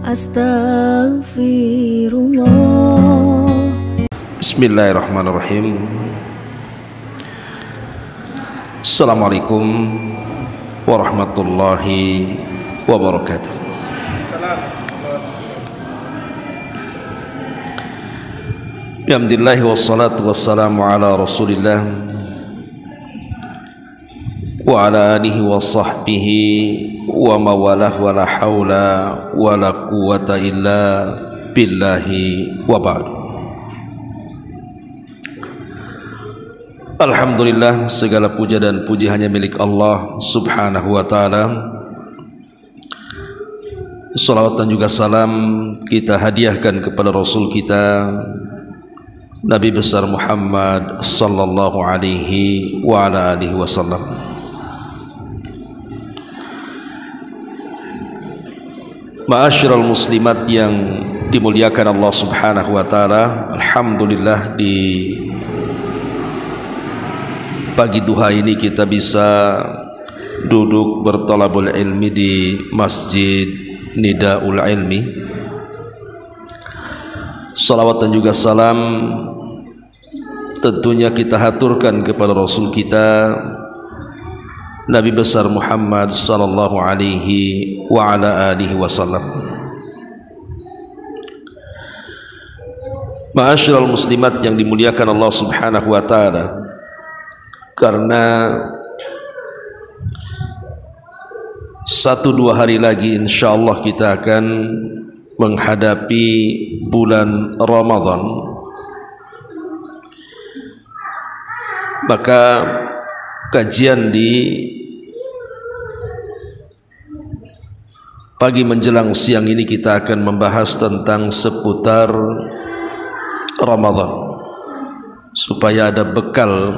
Astaghfirullah. Bismillahirrahmanirrahim. Assalamualaikum warahmatullahi wabarakatuh. Alhamdulillah wassalatu wassalamu ala Rasulillah wa ala alihi wa sahbihi wa mawalah wa la hawla wa la quwata illa billahi wa ba'du. Alhamdulillah, segala puja dan puji hanya milik Allah subhanahu wa ta'ala. Salawat dan juga salam kita hadiahkan kepada Rasul kita Nabi besar Muhammad sallallahu alaihi wa ala alihi wasallam. Ma'asyiral muslimat yang dimuliakan Allah subhanahu wa ta'ala, alhamdulillah di pagi duha ini kita bisa duduk bertolabul ilmi di Masjid Nidaul Ilmi. Salawat dan juga salam tentunya kita haturkan kepada Rasul kita Nabi besar Muhammad sallallahu alaihi wa ala alihi wasallam. Ma'asyiral muslimat yang dimuliakan Allah subhanahu wa ta'ala, karena 1-2 hari lagi insyaallah kita akan menghadapi bulan Ramadan, maka kajian di pagi menjelang siang ini kita akan membahas tentang seputar Ramadan, supaya ada bekal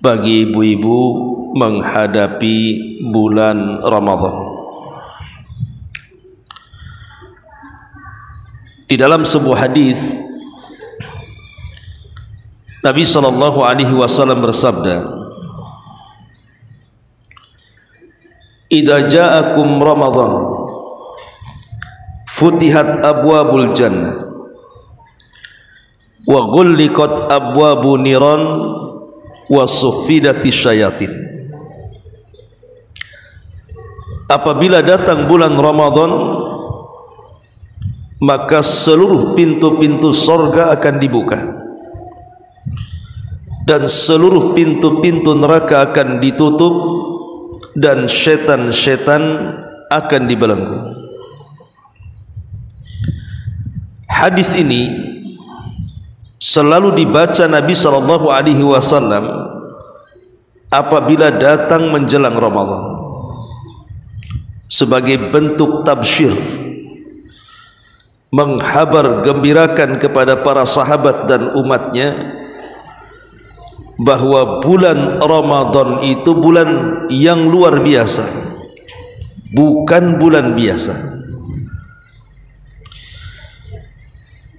bagi ibu-ibu menghadapi bulan Ramadan. Di dalam sebuah hadis Nabi sallallahu alaihi wasallam bersabda, "Idza ja'akum Ramadan futihat abwabul jannah wa ghulliqat abwabun niran wa suffidati syayatin." Apabila datang bulan Ramadan, maka seluruh pintu-pintu sorga akan dibuka dan seluruh pintu-pintu neraka akan ditutup dan setan-setan akan dibelenggu. Hadis ini selalu dibaca Nabi sallallahu alaihi wasallam apabila datang menjelang Ramadan sebagai bentuk tabsyir, menghabar gembirakan kepada para sahabat dan umatnya bahwa bulan Ramadan itu bulan yang luar biasa, bukan bulan biasa.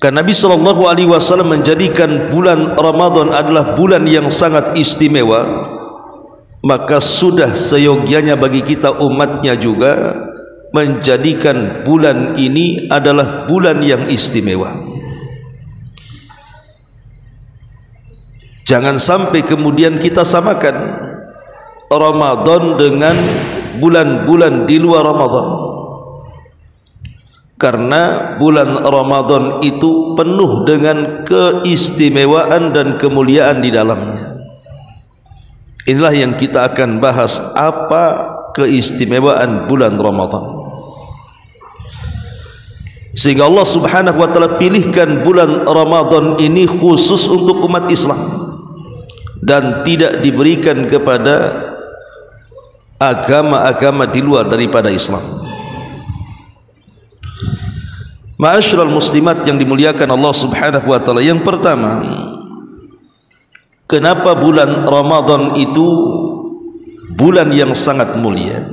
Karena Nabi sallallahu alaihi wasallam menjadikan bulan Ramadan adalah bulan yang sangat istimewa, maka sudah seyogyanya bagi kita umatnya juga menjadikan bulan ini adalah bulan yang istimewa. Jangan sampai kemudian kita samakan Ramadan dengan bulan-bulan di luar Ramadan, karena bulan Ramadan itu penuh dengan keistimewaan dan kemuliaan di dalamnya. Inilah yang kita akan bahas, apa keistimewaan bulan Ramadan, sehingga Allah subhanahu wa ta'ala pilihkan bulan Ramadan ini khusus untuk umat Islam dan tidak diberikan kepada agama-agama di luar daripada Islam. Ma'asyiral muslimat yang dimuliakan Allah subhanahu wa ta'ala, yang pertama, kenapa bulan Ramadan itu bulan yang sangat mulia?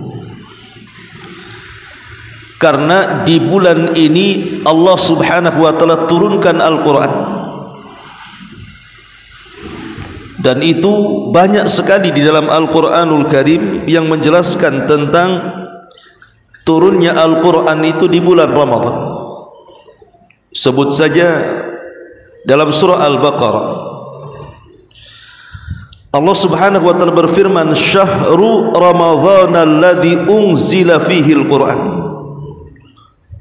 Karena di bulan ini Allah subhanahu wa ta'ala turunkan Al-Quran, dan itu banyak sekali di dalam Al-Quranul Karim yang menjelaskan tentang turunnya Al-Quran itu di bulan Ramadan. Sebut saja dalam surah Al-Baqarah, Allah Subhanahu wa taala berfirman, "Syahru Ramadhan alladzi unzila fihi al-Quran."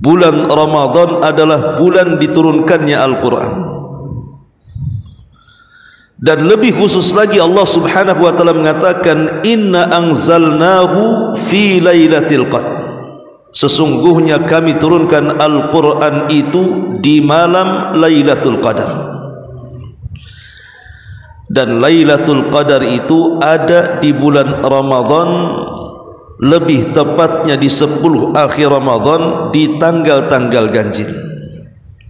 Bulan Ramadan adalah bulan diturunkannya Al-Quran. Dan lebih khusus lagi Allah Subhanahu wa taala mengatakan, "Inna anzalnahu fi lailatul qadar." Sesungguhnya kami turunkan Al-Quran itu di malam Lailatul Qadar. Dan Lailatul Qadar itu ada di bulan Ramadan, lebih tepatnya di 10 akhir Ramadan, di tanggal-tanggal ganjil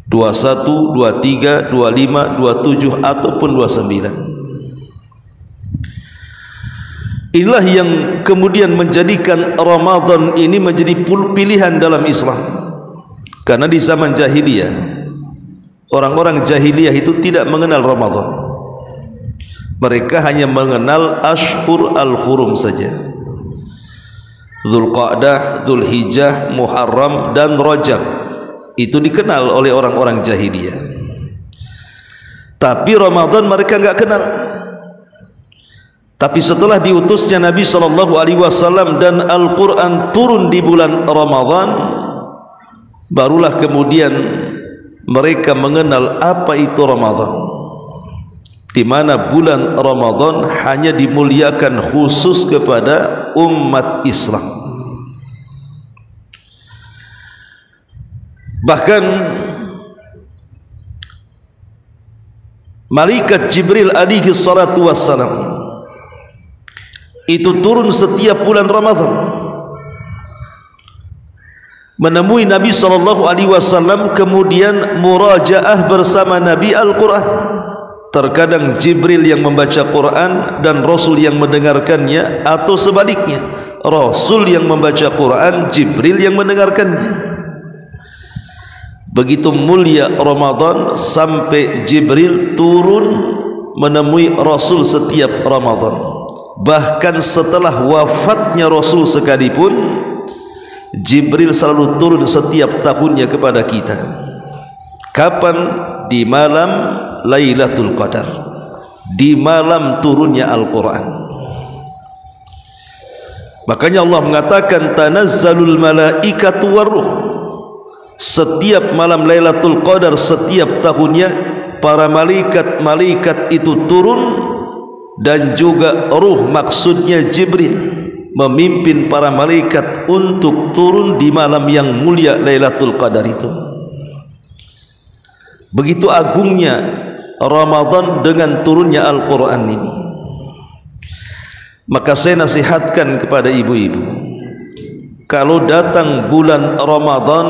21, 23, 25, 27 ataupun 29. Inilah yang kemudian menjadikan Ramadan ini menjadi pilihan dalam Islam. Karena di zaman jahiliyah, orang-orang jahiliyah itu tidak mengenal Ramadan. Mereka hanya mengenal Ashhur al-Hurum saja. Dzulqa'dah, Dzulhijjah, Muharram dan Rajab. Itu dikenal oleh orang-orang jahiliyah. Tapi Ramadan mereka enggak kenal. Tapi setelah diutusnya Nabi SAW dan Al-Quran turun di bulan Ramadan, barulah kemudian mereka mengenal apa itu Ramadan, di mana bulan Ramadan hanya dimuliakan khusus kepada umat Islam. Bahkan malaikat Jibril alaihi salatu wassalam itu turun setiap bulan Ramadan menemui Nabi SAW, kemudian murajaah bersama Nabi Al-Quran. Terkadang Jibril yang membaca Quran dan Rasul yang mendengarkannya, atau sebaliknya, Rasul yang membaca Quran, Jibril yang mendengarkannya. Begitu mulia Ramadan sampai Jibril turun menemui Rasul setiap Ramadan. Bahkan setelah wafatnya Rasul sekalipun, Jibril selalu turun setiap tahunnya kepada kita. Kapan? Di malam Lailatul Qadar, di malam turunnya Al-Quran. Makanya Allah mengatakan, "Tanazzalul malaikatu warruh." Setiap malam Lailatul Qadar setiap tahunnya, para malaikat itu turun. Dan juga ruh, maksudnya Jibril, memimpin para malaikat untuk turun di malam yang mulia Lailatul Qadar itu. Begitu agungnya Ramadan dengan turunnya Al-Quran ini. Maka saya nasihatkan kepada ibu-ibu, kalau datang bulan Ramadan,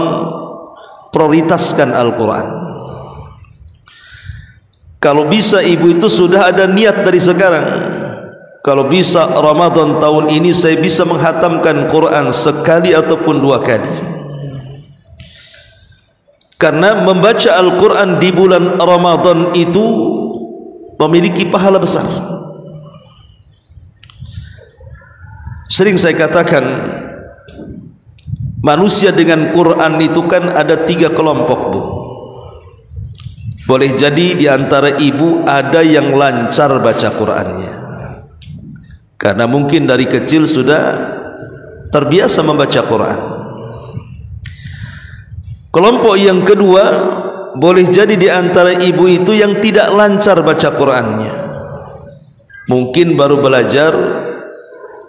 prioritaskan Al-Quran. Kalau bisa ibu itu sudah ada niat dari sekarang, kalau bisa Ramadan tahun ini saya bisa menghatamkan Quran sekali ataupun 2 kali. Karena membaca Al-Quran di bulan Ramadan itu memiliki pahala besar. Sering saya katakan, manusia dengan Quran itu kan ada 3 kelompok, Bu. Boleh jadi di antara ibu ada yang lancar baca Qur'annya, karena mungkin dari kecil sudah terbiasa membaca Qur'an. Kelompok yang kedua, boleh jadi di antara ibu itu yang tidak lancar baca Qur'annya. Mungkin baru belajar,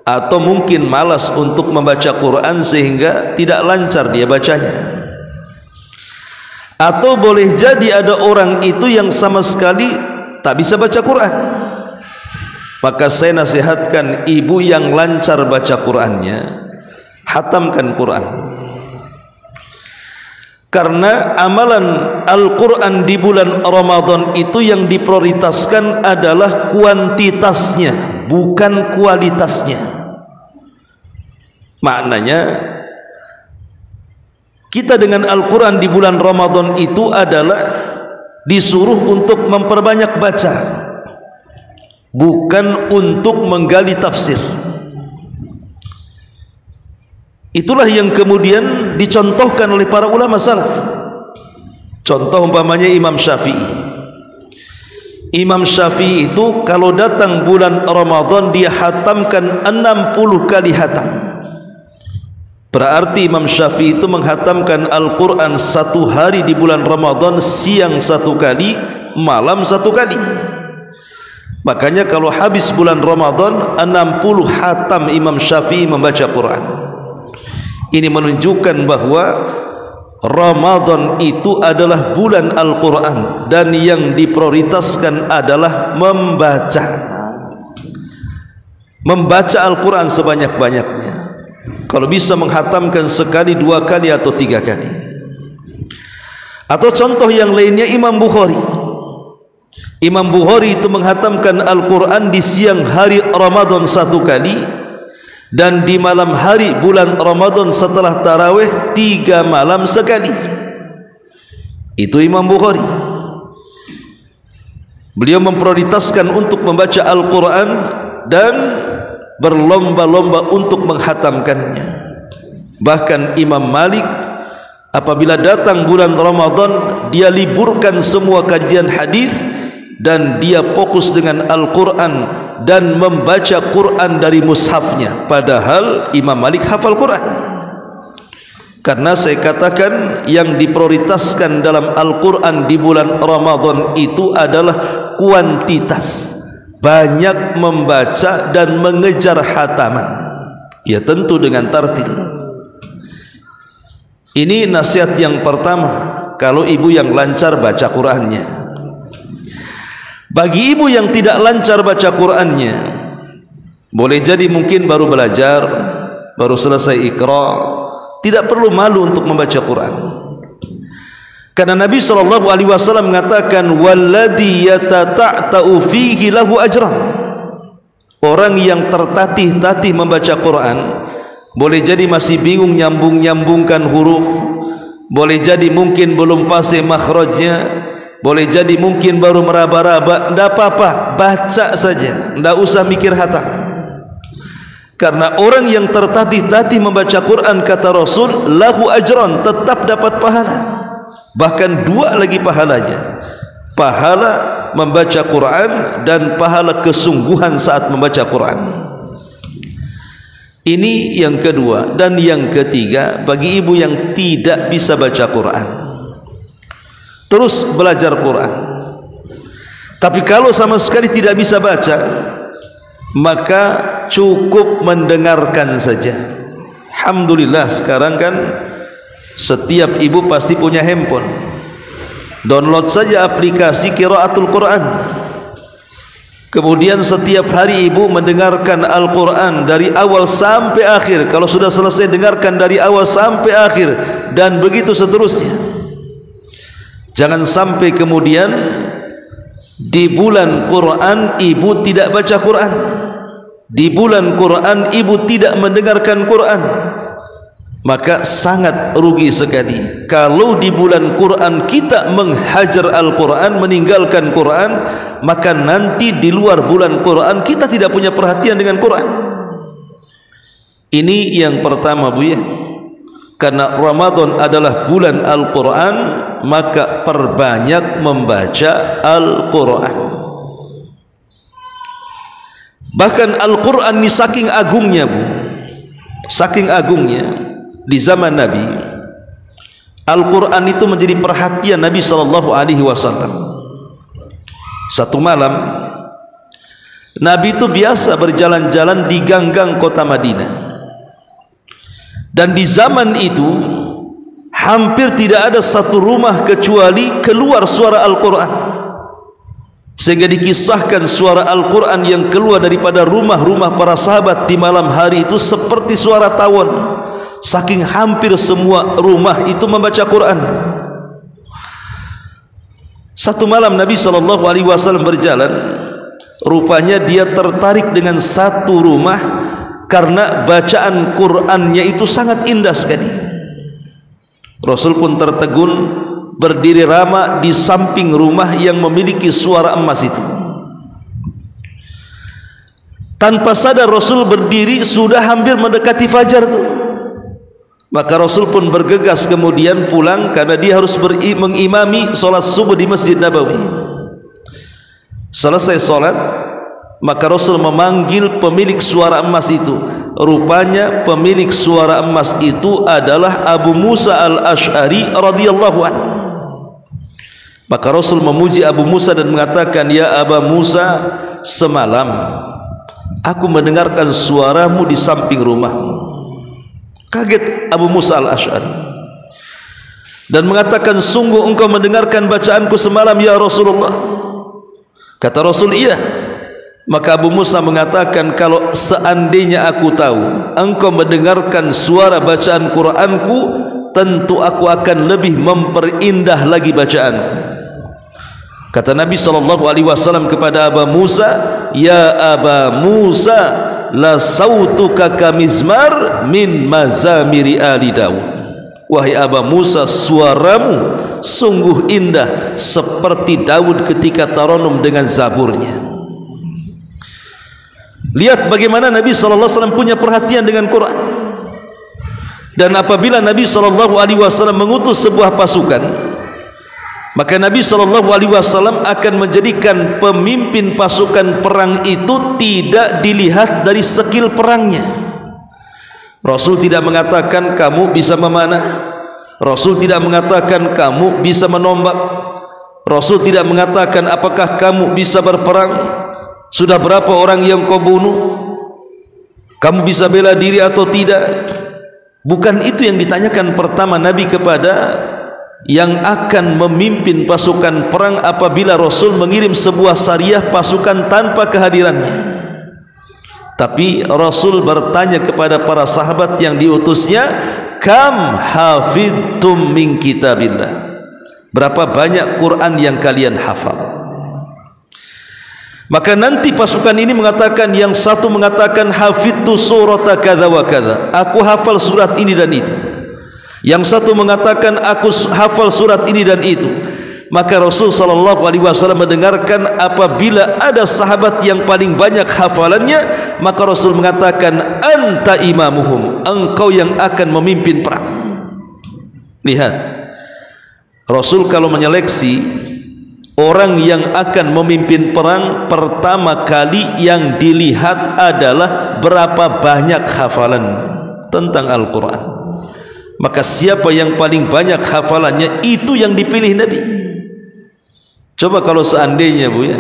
atau mungkin malas untuk membaca Qur'an sehingga tidak lancar dia bacanya. Atau boleh jadi ada orang itu yang sama sekali tak bisa baca Quran. Maka saya nasihatkan ibu yang lancar baca Qurannya, hatamkan Quran. Karena amalan Al-Quran di bulan Ramadan itu yang diprioritaskan adalah kuantitasnya, bukan kualitasnya. Maknanya, kita dengan Al-Quran di bulan Ramadan itu adalah disuruh untuk memperbanyak baca, bukan untuk menggali tafsir. Itulah yang kemudian dicontohkan oleh para ulama salaf. Contoh umpamanya Imam Syafi'i. Imam Syafi'i itu kalau datang bulan Ramadan dia hatamkan 60 kali hatam. Berarti Imam Syafi'i itu menghatamkan Al-Quran satu hari di bulan Ramadan, siang satu kali, malam satu kali. Makanya kalau habis bulan Ramadan 60 hatam Imam Syafi'i membaca Quran. Ini menunjukkan bahwa Ramadan itu adalah bulan Al-Quran dan yang diprioritaskan adalah membaca Al-Quran sebanyak-banyaknya. Kalau bisa menghatamkan sekali, 2 kali atau 3 kali. Atau contoh yang lainnya Imam Bukhari. Imam Bukhari itu menghatamkan Al-Quran di siang hari Ramadan 1 kali, dan di malam hari bulan Ramadan setelah tarawih 3 malam sekali. Itu Imam Bukhari. Beliau memprioritaskan untuk membaca Al-Quran dan berlomba-lomba untuk menghatamkannya. Bahkan Imam Malik apabila datang bulan Ramadan dia liburkan semua kajian hadis dan dia fokus dengan Al-Quran dan membaca Quran dari mushafnya. Padahal Imam Malik hafal Quran. Karena saya katakan yang diprioritaskan dalam Al-Quran di bulan Ramadan itu adalah kuantitas, banyak membaca dan mengejar hataman. Ya tentu dengan tartil. Ini nasihat yang pertama kalau ibu yang lancar baca Qurannya. Bagi ibu yang tidak lancar baca Qurannya, boleh jadi mungkin baru belajar, baru selesai Iqra, tidak perlu malu untuk membaca Quran. Karena Nabi SAW mengatakan, "Walladhi yatata'ta'u fihi lahu ajran." Orang yang tertatih-tatih membaca Quran, boleh jadi masih bingung nyambung-nyambungkan huruf, boleh jadi mungkin belum fasih makhrajnya, boleh jadi mungkin baru meraba-raba, tidak apa-apa, baca saja, tidak usah mikir hatam. Karena orang yang tertatih-tatih membaca Quran, kata Rasul, lahu ajran, tetap dapat pahala, bahkan 2 lagi pahalanya, pahala membaca Quran dan pahala kesungguhan saat membaca Quran. Ini yang kedua. Dan yang ketiga, bagi ibu yang tidak bisa baca Quran, terus belajar Quran. Tapi kalau sama sekali tidak bisa baca, maka cukup mendengarkan saja. Alhamdulillah sekarang kan setiap ibu pasti punya handphone. Download saja aplikasi Qiraatul Quran. Kemudian setiap hari ibu mendengarkan Al-Quran dari awal sampai akhir. Kalau sudah selesai dengarkan dari awal sampai akhir, dan begitu seterusnya. Jangan sampai kemudian di bulan Quran ibu tidak baca Quran, di bulan Quran ibu tidak mendengarkan Quran, maka sangat rugi sekali. Kalau di bulan Quran kita menghajar Al-Quran, meninggalkan Quran, maka nanti di luar bulan Quran kita tidak punya perhatian dengan Quran. Ini yang pertama, Bu ya. Karena Ramadan adalah bulan Al-Quran, maka perbanyak membaca Al-Quran. Bahkan Al-Quran ini saking agungnya, Bu, saking agungnya, di zaman Nabi Al-Quran itu menjadi perhatian Nabi SAW. Satu malam Nabi itu biasa berjalan-jalan di ganggang kota Madinah. Dan di zaman itu hampir tidak ada satu rumah kecuali keluar suara Al-Quran. Sehingga dikisahkan suara Al-Quran yang keluar daripada rumah-rumah para sahabat di malam hari itu seperti suara tawon. Saking hampir semua rumah itu membaca Quran. Satu malam Nabi SAW berjalan, rupanya dia tertarik dengan satu rumah karena bacaan Qur'annya itu sangat indah sekali. Rasul pun tertegun, berdiri lama di samping rumah yang memiliki suara emas itu. Tanpa sadar Rasul berdiri sudah hampir mendekati fajar tuh. Maka Rasul pun bergegas kemudian pulang karena dia harus mengimami solat subuh di Masjid Nabawi. Selesai solat, maka Rasul memanggil pemilik suara emas itu. Rupanya pemilik suara emas itu adalah Abu Musa al-Ash'ari radhiyallahu anhu. Maka Rasul memuji Abu Musa dan mengatakan, "Ya Aba Musa, semalam aku mendengarkan suaramu di samping rumahmu." Kaget Abu Musa al-Ash'ari dan mengatakan, "Sungguh engkau mendengarkan bacaanku semalam ya Rasulullah?" Kata Rasul, "Iya." Maka Abu Musa mengatakan, "Kalau seandainya aku tahu engkau mendengarkan suara bacaan Qur'anku, tentu aku akan lebih memperindah lagi bacaanku." Kata Nabi SAW kepada Abu Musa, "Ya Aba Musa, la sautuka kamizmar min mazamiri ali Daud." Wahai Aba Musa, suaramu sungguh indah seperti Daud ketika taranum dengan zaburnya. Lihat bagaimana Nabi SAW punya perhatian dengan Quran. Dan apabila Nabi SAW mengutus sebuah pasukan, maka Nabi SAW akan menjadikan pemimpin pasukan perang itu tidak dilihat dari skill perangnya. Rasul tidak mengatakan kamu bisa memanah, Rasul tidak mengatakan kamu bisa menombak, Rasul tidak mengatakan apakah kamu bisa berperang, sudah berapa orang yang kau bunuh, kamu bisa bela diri atau tidak. Bukan itu yang ditanyakan pertama Nabi kepada yang akan memimpin pasukan perang apabila Rasul mengirim sebuah sariyah pasukan tanpa kehadirannya. Tapi Rasul bertanya kepada para sahabat yang diutusnya, "Kam hafidtum min kitabillah?" Berapa banyak Quran yang kalian hafal? Maka nanti pasukan ini mengatakan, yang satu mengatakan hafidtu surata kadza wa kadza, aku hafal surat ini dan itu. Yang satu mengatakan aku hafal surat ini dan itu. Maka Rasul SAW mendengarkan apabila ada sahabat yang paling banyak hafalannya, maka Rasul mengatakan, "Anta imamuhum," engkau yang akan memimpin perang. Lihat, Rasul kalau menyeleksi orang yang akan memimpin perang, pertama kali yang dilihat adalah berapa banyak hafalan tentang Al-Quran. Maka siapa yang paling banyak hafalannya, itu yang dipilih Nabi. Coba kalau seandainya Bu ya,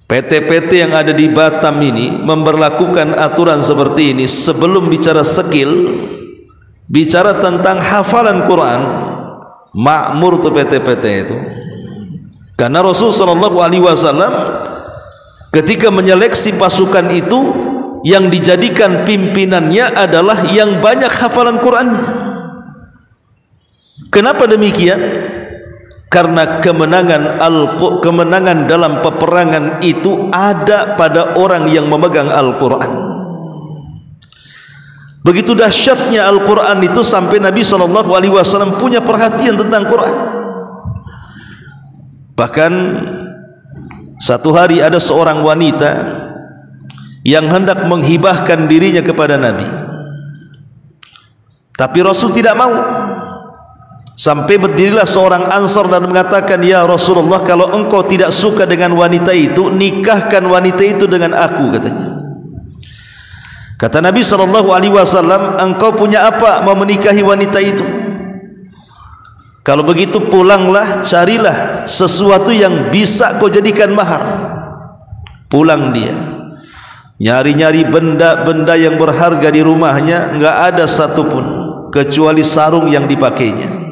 PT-PT yang ada di Batam ini memberlakukan aturan seperti ini, sebelum bicara skill, bicara tentang hafalan Quran, makmur tuh PT-PT itu. Karena Rasul SAW ketika menyeleksi pasukan itu, yang dijadikan pimpinannya adalah yang banyak hafalan Qurannya. Kenapa demikian? Karena kemenangan dalam peperangan itu ada pada orang yang memegang Al-Quran. Begitu dahsyatnya Al-Quran itu sampai Nabi SAW punya perhatian tentang Quran. Bahkan satu hari ada seorang wanita yang hendak menghibahkan dirinya kepada Nabi, tapi Rasul tidak mau. Sampai berdirilah seorang Ansar dan mengatakan, "Ya Rasulullah, kalau engkau tidak suka dengan wanita itu, nikahkan wanita itu dengan aku," katanya. Kata Nabi SAW, "Engkau punya apa mau menikahi wanita itu? Kalau begitu pulanglah, carilah sesuatu yang bisa kau jadikan mahar." Pulang dia, nyari-nyari benda-benda yang berharga di rumahnya, enggak ada satupun kecuali sarung yang dipakainya.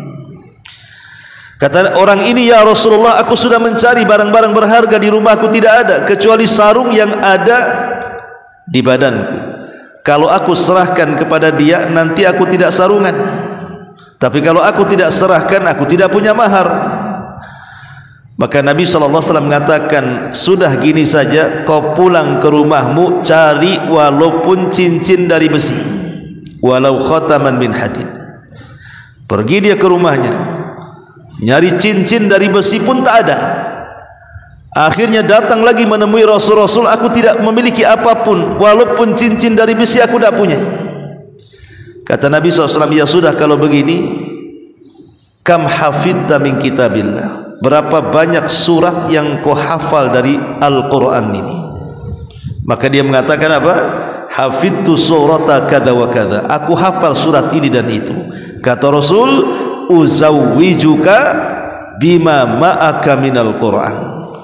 Kata orang ini, "Ya Rasulullah, aku sudah mencari barang-barang berharga di rumahku, tidak ada kecuali sarung yang ada di badanku. Kalau aku serahkan kepada dia, nanti aku tidak sarungan. Tapi kalau aku tidak serahkan, aku tidak punya mahar." Maka Nabi SAW mengatakan, "Sudah gini saja, kau pulang ke rumahmu, cari walaupun cincin dari besi, walau khataman min hadid." Pergi dia ke rumahnya, nyari cincin dari besi pun tak ada. Akhirnya datang lagi menemui Rasul, "Aku tidak memiliki apapun, walaupun cincin dari besi aku tidak punya." Kata Nabi SAW, ya sudah kalau begini, kam hafidta min kitabillah, berapa banyak surat yang kau hafal dari Al-Quran ini? Maka dia mengatakan apa? Hafidtu surata kada wa kada, aku hafal surat ini dan itu. Kata Rasul, uzawwijuka bima ma'aka minal Quran,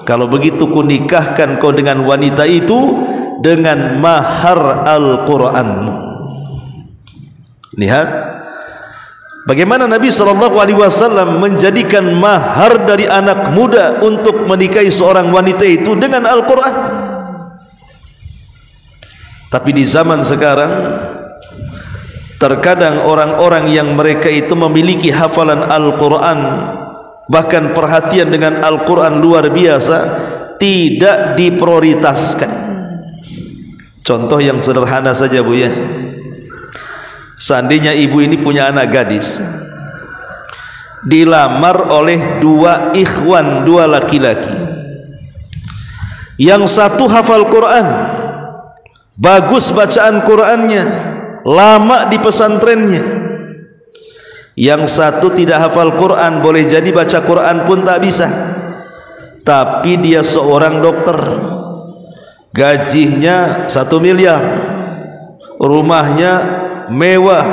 kalau begitu ku nikahkan kau dengan wanita itu dengan mahar Al-Quranmu. Lihat bagaimana Nabi SAW menjadikan mahar dari anak muda untuk menikahi seorang wanita itu dengan Al-Quran. Tapi di zaman sekarang terkadang orang-orang yang mereka itu memiliki hafalan Al-Quran, bahkan perhatian dengan Al-Quran luar biasa, tidak diprioritaskan. Contoh yang sederhana saja Bu ya, seandainya ibu ini punya anak gadis, dilamar oleh dua ikhwan, dua laki-laki, yang satu hafal Quran, bagus bacaan Qurannya, lama di pesantrennya, yang satu tidak hafal Quran, boleh jadi baca Quran pun tak bisa, tapi dia seorang dokter, gajinya 1 miliar, rumahnya mewah,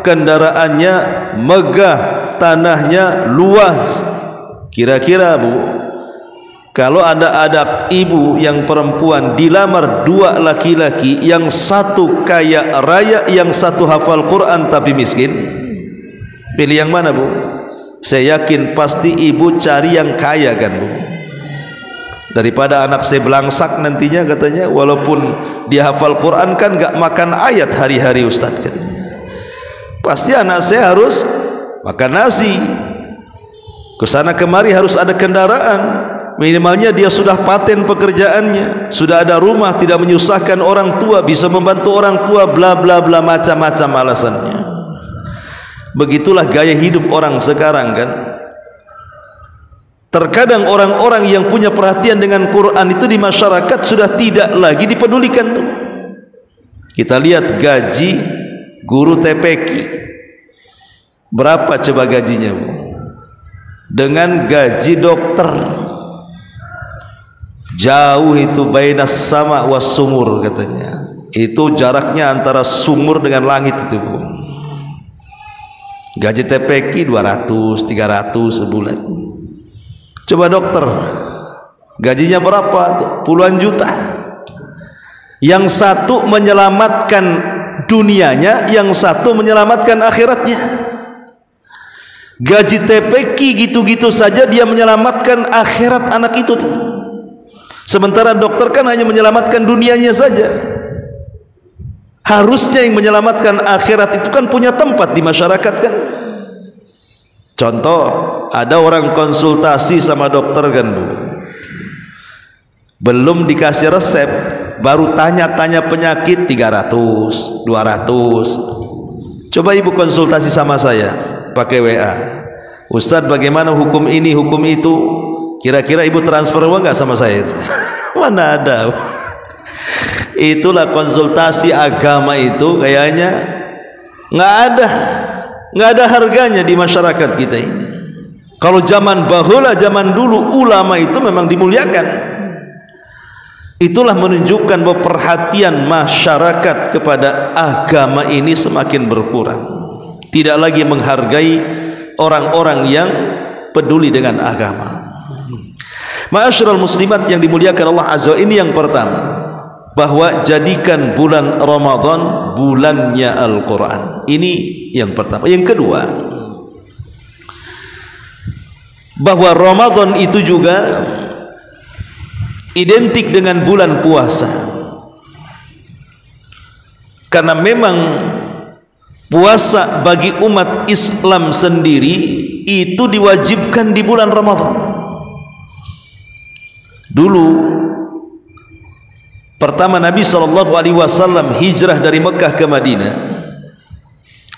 kendaraannya megah, tanahnya luas. Kira-kira Bu, kalau ada ibu yang perempuan dilamar dua laki-laki, yang satu kaya raya, yang satu hafal Quran tapi miskin, pilih yang mana Bu? Saya yakin pasti ibu cari yang kaya kan Bu, daripada anak saya belangsak nantinya katanya, walaupun dia hafal Quran kan gak makan ayat hari-hari Ustaz katanya, pasti anak saya harus makan nasi, kesana kemari harus ada kendaraan, minimalnya dia sudah paten pekerjaannya, sudah ada rumah, tidak menyusahkan orang tua, bisa membantu orang tua, bla bla bla, macam-macam alasannya. Begitulah gaya hidup orang sekarang kan. Terkadang orang-orang yang punya perhatian dengan Quran itu di masyarakat sudah tidak lagi dipedulikan tuh. Kita lihat gaji guru TPQ, berapa coba gajinya Bu? Dengan gaji dokter, jauh itu, bainas sama was sumur katanya, itu jaraknya antara sumur dengan langit itu Bu. Gaji TPQ 200, 300 sebulan. Coba dokter, gajinya berapa tuh? Puluhan juta. Yang satu menyelamatkan dunianya, yang satu menyelamatkan akhiratnya. Gaji TPQ gitu-gitu saja dia menyelamatkan akhirat anak itu tuh. Sementara dokter kan hanya menyelamatkan dunianya saja. Harusnya yang menyelamatkan akhirat itu kan punya tempat di masyarakat kan. Contoh, ada orang konsultasi sama dokter kan Bu, belum dikasih resep, baru tanya-tanya penyakit 300, 200. Coba ibu konsultasi sama saya pakai WA, Ustadz bagaimana hukum ini, hukum itu, kira-kira ibu transfer uang nggak sama saya itu? Mana ada. Itulah konsultasi agama itu kayaknya nggak ada harganya di masyarakat kita ini. Kalau zaman bahula, zaman dulu, ulama itu memang dimuliakan. Itulah menunjukkan bahwa perhatian masyarakat kepada agama ini semakin berkurang, tidak lagi menghargai orang-orang yang peduli dengan agama. Ma'asyiral muslimat yang dimuliakan Allah Azza wa Jalla, ini yang pertama, bahwa jadikan bulan Ramadan bulannya Al-Quran. Ini yang pertama. Yang kedua, bahwa Ramadan itu juga identik dengan bulan puasa, karena memang puasa bagi umat Islam sendiri itu diwajibkan di bulan Ramadan. Dulu pertama Nabi SAW hijrah dari Mekah ke Madinah,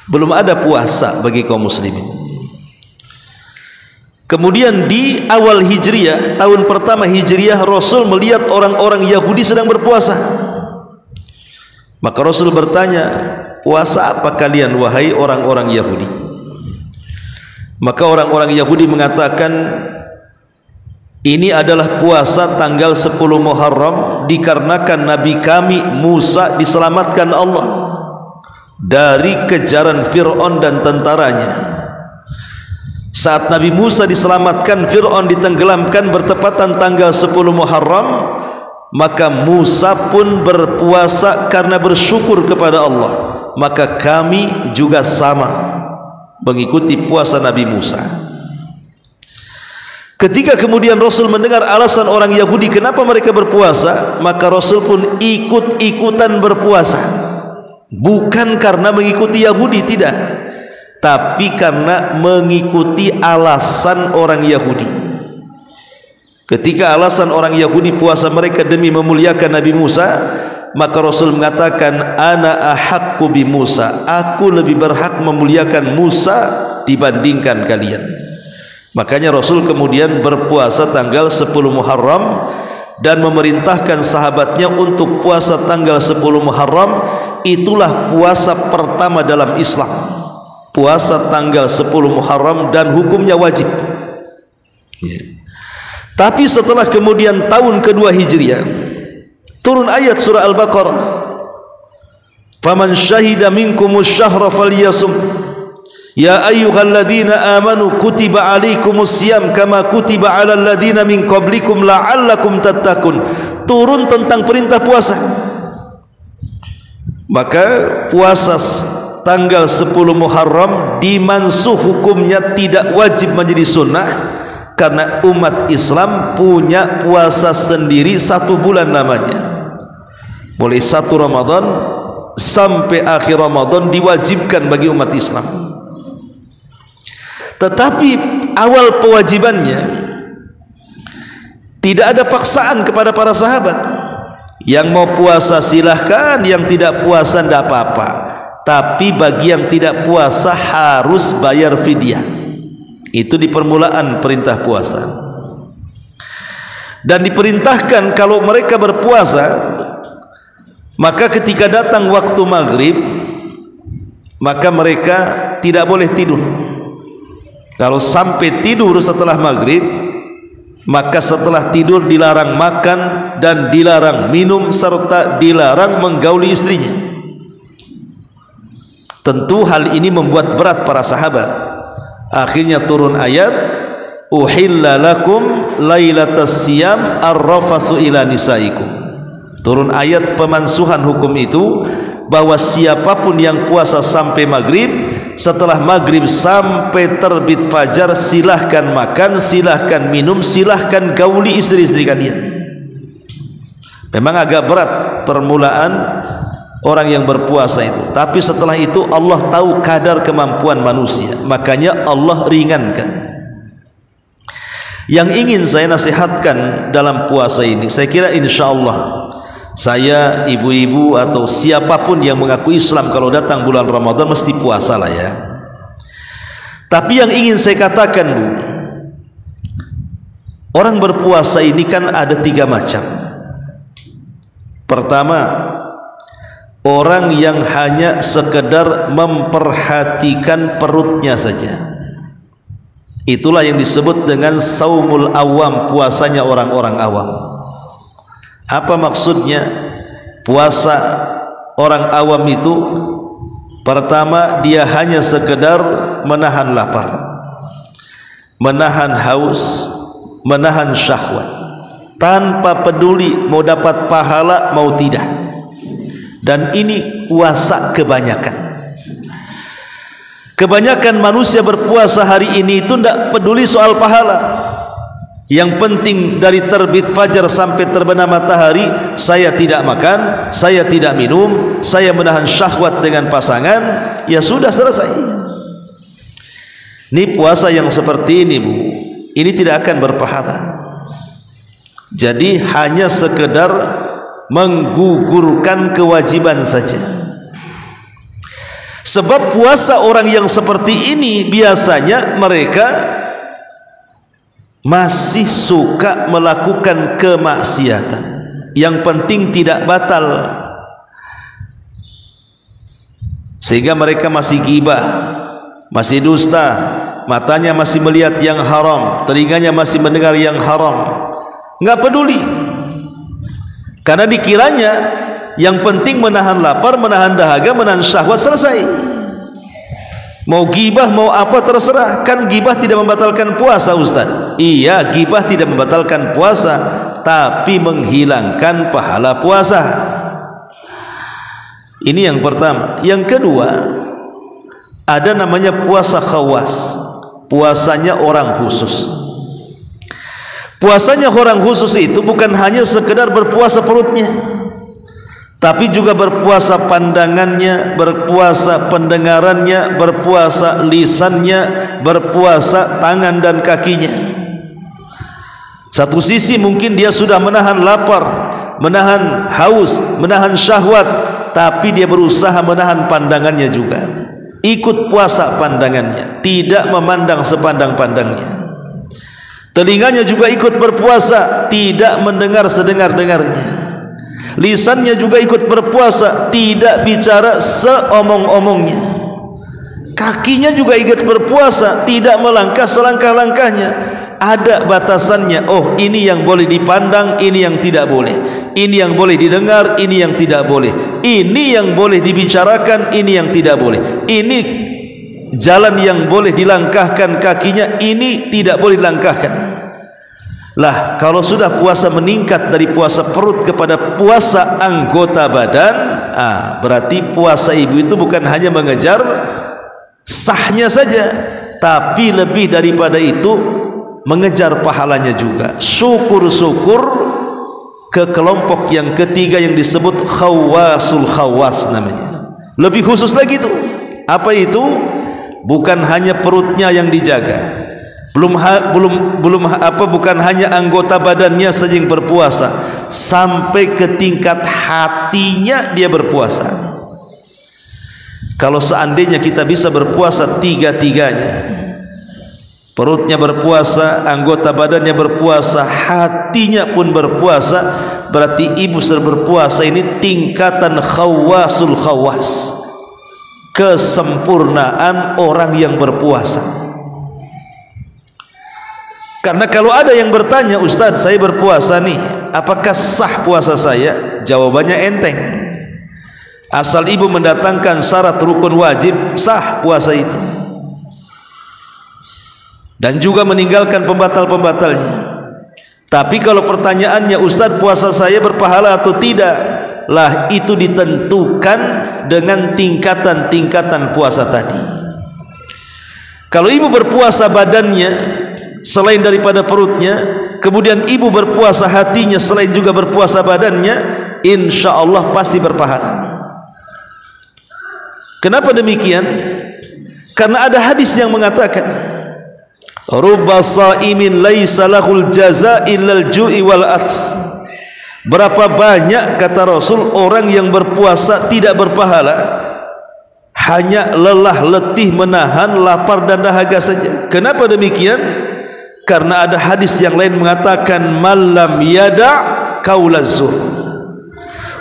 belum ada puasa bagi kaum muslimin. Kemudian di awal hijriyah, tahun pertama hijriyah, Rasul melihat orang-orang Yahudi sedang berpuasa. Maka Rasul bertanya, puasa apa kalian wahai orang-orang Yahudi? Maka orang-orang Yahudi mengatakan, ini adalah puasa tanggal 10 Muharram dikarenakan Nabi kami Musa diselamatkan Allah dari kejaran Fir'aun dan tentaranya. Saat Nabi Musa diselamatkan, Fir'aun ditenggelamkan bertepatan tanggal 10 Muharram, maka Musa pun berpuasa karena bersyukur kepada Allah. Maka kami juga sama mengikuti puasa Nabi Musa. Ketika kemudian Rasul mendengar alasan orang Yahudi kenapa mereka berpuasa, maka Rasul pun ikut-ikutan berpuasa. Bukan karena mengikuti Yahudi, tidak, tapi karena mengikuti alasan orang Yahudi. Ketika alasan orang Yahudi puasa mereka demi memuliakan Nabi Musa, maka Rasul mengatakan, ana ahaqqu bi Musa, aku lebih berhak memuliakan Musa dibandingkan kalian. Makanya Rasul kemudian berpuasa tanggal 10 Muharram dan memerintahkan sahabatnya untuk puasa tanggal 10 Muharram. Itulah puasa pertama dalam Islam, puasa tanggal 10 Muharram, dan hukumnya wajib. Tapi setelah kemudian tahun kedua Hijriah turun ayat surah Al-Baqarah, faman syahida minkumus syahra falyasum ya ayyuhalladzina amanu kutiba alaikumus siyam kama kutiba alal ladzina min qablikum la'allakum tattaqun. Turun tentang perintah puasa. Maka puasa tanggal 10 Muharram dimansuh hukumnya, tidak wajib menjadi sunnah, karena umat Islam punya puasa sendiri 1 bulan lamanya. Mulai 1 Ramadan sampai akhir Ramadan diwajibkan bagi umat Islam. Tetapi awal kewajibannya tidak ada paksaan kepada para sahabat. Yang mau puasa silahkan, yang tidak puasa tidak apa-apa. Tapi bagi yang tidak puasa harus bayar fidyah. Itu di permulaan perintah puasa. Dan diperintahkan kalau mereka berpuasa, maka ketika datang waktu maghrib, maka mereka tidak boleh tidur. Kalau sampai tidur setelah maghrib, maka setelah tidur dilarang makan dan dilarang minum serta dilarang menggauli istrinya. Tentu hal ini membuat berat para sahabat. Akhirnya turun ayat, uhilla lakum lailatas siyam ar-rafathu ila nisaikum. Turun ayat pemansuhan hukum itu, bahwa siapapun yang puasa sampai maghrib, setelah maghrib sampai terbit fajar, silahkan makan, silahkan minum, silahkan gauli istri-istri kalian. Memang agak berat permulaan orang yang berpuasa itu, tapi setelah itu Allah tahu kadar kemampuan manusia, makanya Allah ringankan. Yang ingin saya nasihatkan dalam puasa ini, saya kira insya Allah saya, ibu-ibu atau siapapun yang mengaku Islam, kalau datang bulan Ramadan mesti puasa lah ya. Tapi yang ingin saya katakan, Bu, orang berpuasa ini kan ada 3 macam. Pertama, orang yang hanya sekedar memperhatikan perutnya saja. Itulah yang disebut dengan saumul awam, puasanya orang-orang awam. Apa maksudnya? Puasa orang awam itu, pertama, dia hanya sekedar menahan lapar, menahan haus, menahan syahwat, tanpa peduli mau dapat pahala mau tidak. Dan ini puasa kebanyakan. Kebanyakan manusia berpuasa hari ini itu tidak peduli soal pahala. Yang penting dari terbit fajar sampai terbenam matahari, saya tidak makan, saya tidak minum, saya menahan syahwat dengan pasangan, ya sudah selesai. Ini puasa yang seperti ini, Bu, ini tidak akan berpahala. Jadi hanya sekedar menggugurkan kewajiban saja. Sebab puasa orang yang seperti ini biasanya mereka masih suka melakukan kemaksiatan. Yang penting tidak batal. sehingga mereka masih ghibah, masih dusta, matanya masih melihat yang haram, telinganya masih mendengar yang haram, nggak peduli, karena dikiranya yang penting menahan lapar, menahan dahaga, menahan syahwat, selesai. Mau ghibah mau apa terserah. Kan ghibah tidak membatalkan puasa, Ustaz. Iya, ghibah tidak membatalkan puasa, tapi menghilangkan pahala puasa. Ini yang pertama. Yang kedua, ada namanya puasa khawas, puasanya orang khusus. Puasanya orang khusus itu bukan hanya sekedar berpuasa perutnya, tapi juga berpuasa pandangannya, berpuasa pendengarannya, berpuasa lisannya, berpuasa tangan dan kakinya. Satu sisi mungkin dia sudah menahan lapar, menahan haus, menahan syahwat, tapi dia berusaha menahan pandangannya juga. Ikut puasa pandangannya, tidak memandang sepandang-pandangnya. Telinganya juga ikut berpuasa, tidak mendengar sedengar-dengarnya. Lisannya juga ikut berpuasa, tidak bicara seomong-omongnya. Kakinya juga ikut berpuasa, tidak melangkah selangkah-langkahnya. Ada batasannya. Oh, ini yang boleh dipandang, ini yang tidak boleh. Ini yang boleh didengar, ini yang tidak boleh. Ini yang boleh dibicarakan, ini yang tidak boleh. Ini jalan yang boleh dilangkahkan kakinya, ini tidak boleh dilangkahkan. Lah, kalau sudah puasa meningkat dari puasa perut kepada puasa anggota badan, berarti puasa ibu itu bukan hanya mengejar sahnya saja, tapi lebih daripada itu mengejar pahalanya juga. Syukur-syukur ke kelompok yang ketiga yang disebut khawasul khawas namanya. Lebih khusus lagi itu. Apa itu? Bukan hanya perutnya yang dijaga, bukan hanya anggota badannya saja yang berpuasa, sampai ke tingkat hatinya dia berpuasa. Kalau seandainya kita bisa berpuasa tiga-tiganya, perutnya berpuasa, anggota badannya berpuasa, hatinya pun berpuasa, berarti ibu sedang berpuasa. Ini tingkatan khawasul khawas, kesempurnaan orang yang berpuasa. Karena kalau ada yang bertanya, Ustaz, saya berpuasa nih, apakah sah puasa saya? Jawabannya enteng. Asal ibu mendatangkan syarat rukun wajib, sah puasa itu. Dan juga meninggalkan pembatal-pembatalnya. Tapi kalau pertanyaannya, Ustaz, puasa saya berpahala atau tidak? Lah, itu ditentukan dengan tingkatan-tingkatan puasa tadi. Kalau ibu berpuasa badannya selain daripada perutnya, kemudian ibu berpuasa hatinya selain juga berpuasa badannya, insya Allah pasti berpahala. Kenapa demikian? Karena ada hadis yang mengatakan, rubba shaimin laisa lahul jaza illal ju'i wal ats. Berapa banyak, kata Rasul, orang yang berpuasa tidak berpahala, hanya lelah letih menahan lapar dan dahaga saja. Kenapa demikian? Karena ada hadis yang lain mengatakan, malam yada' qaulaz zur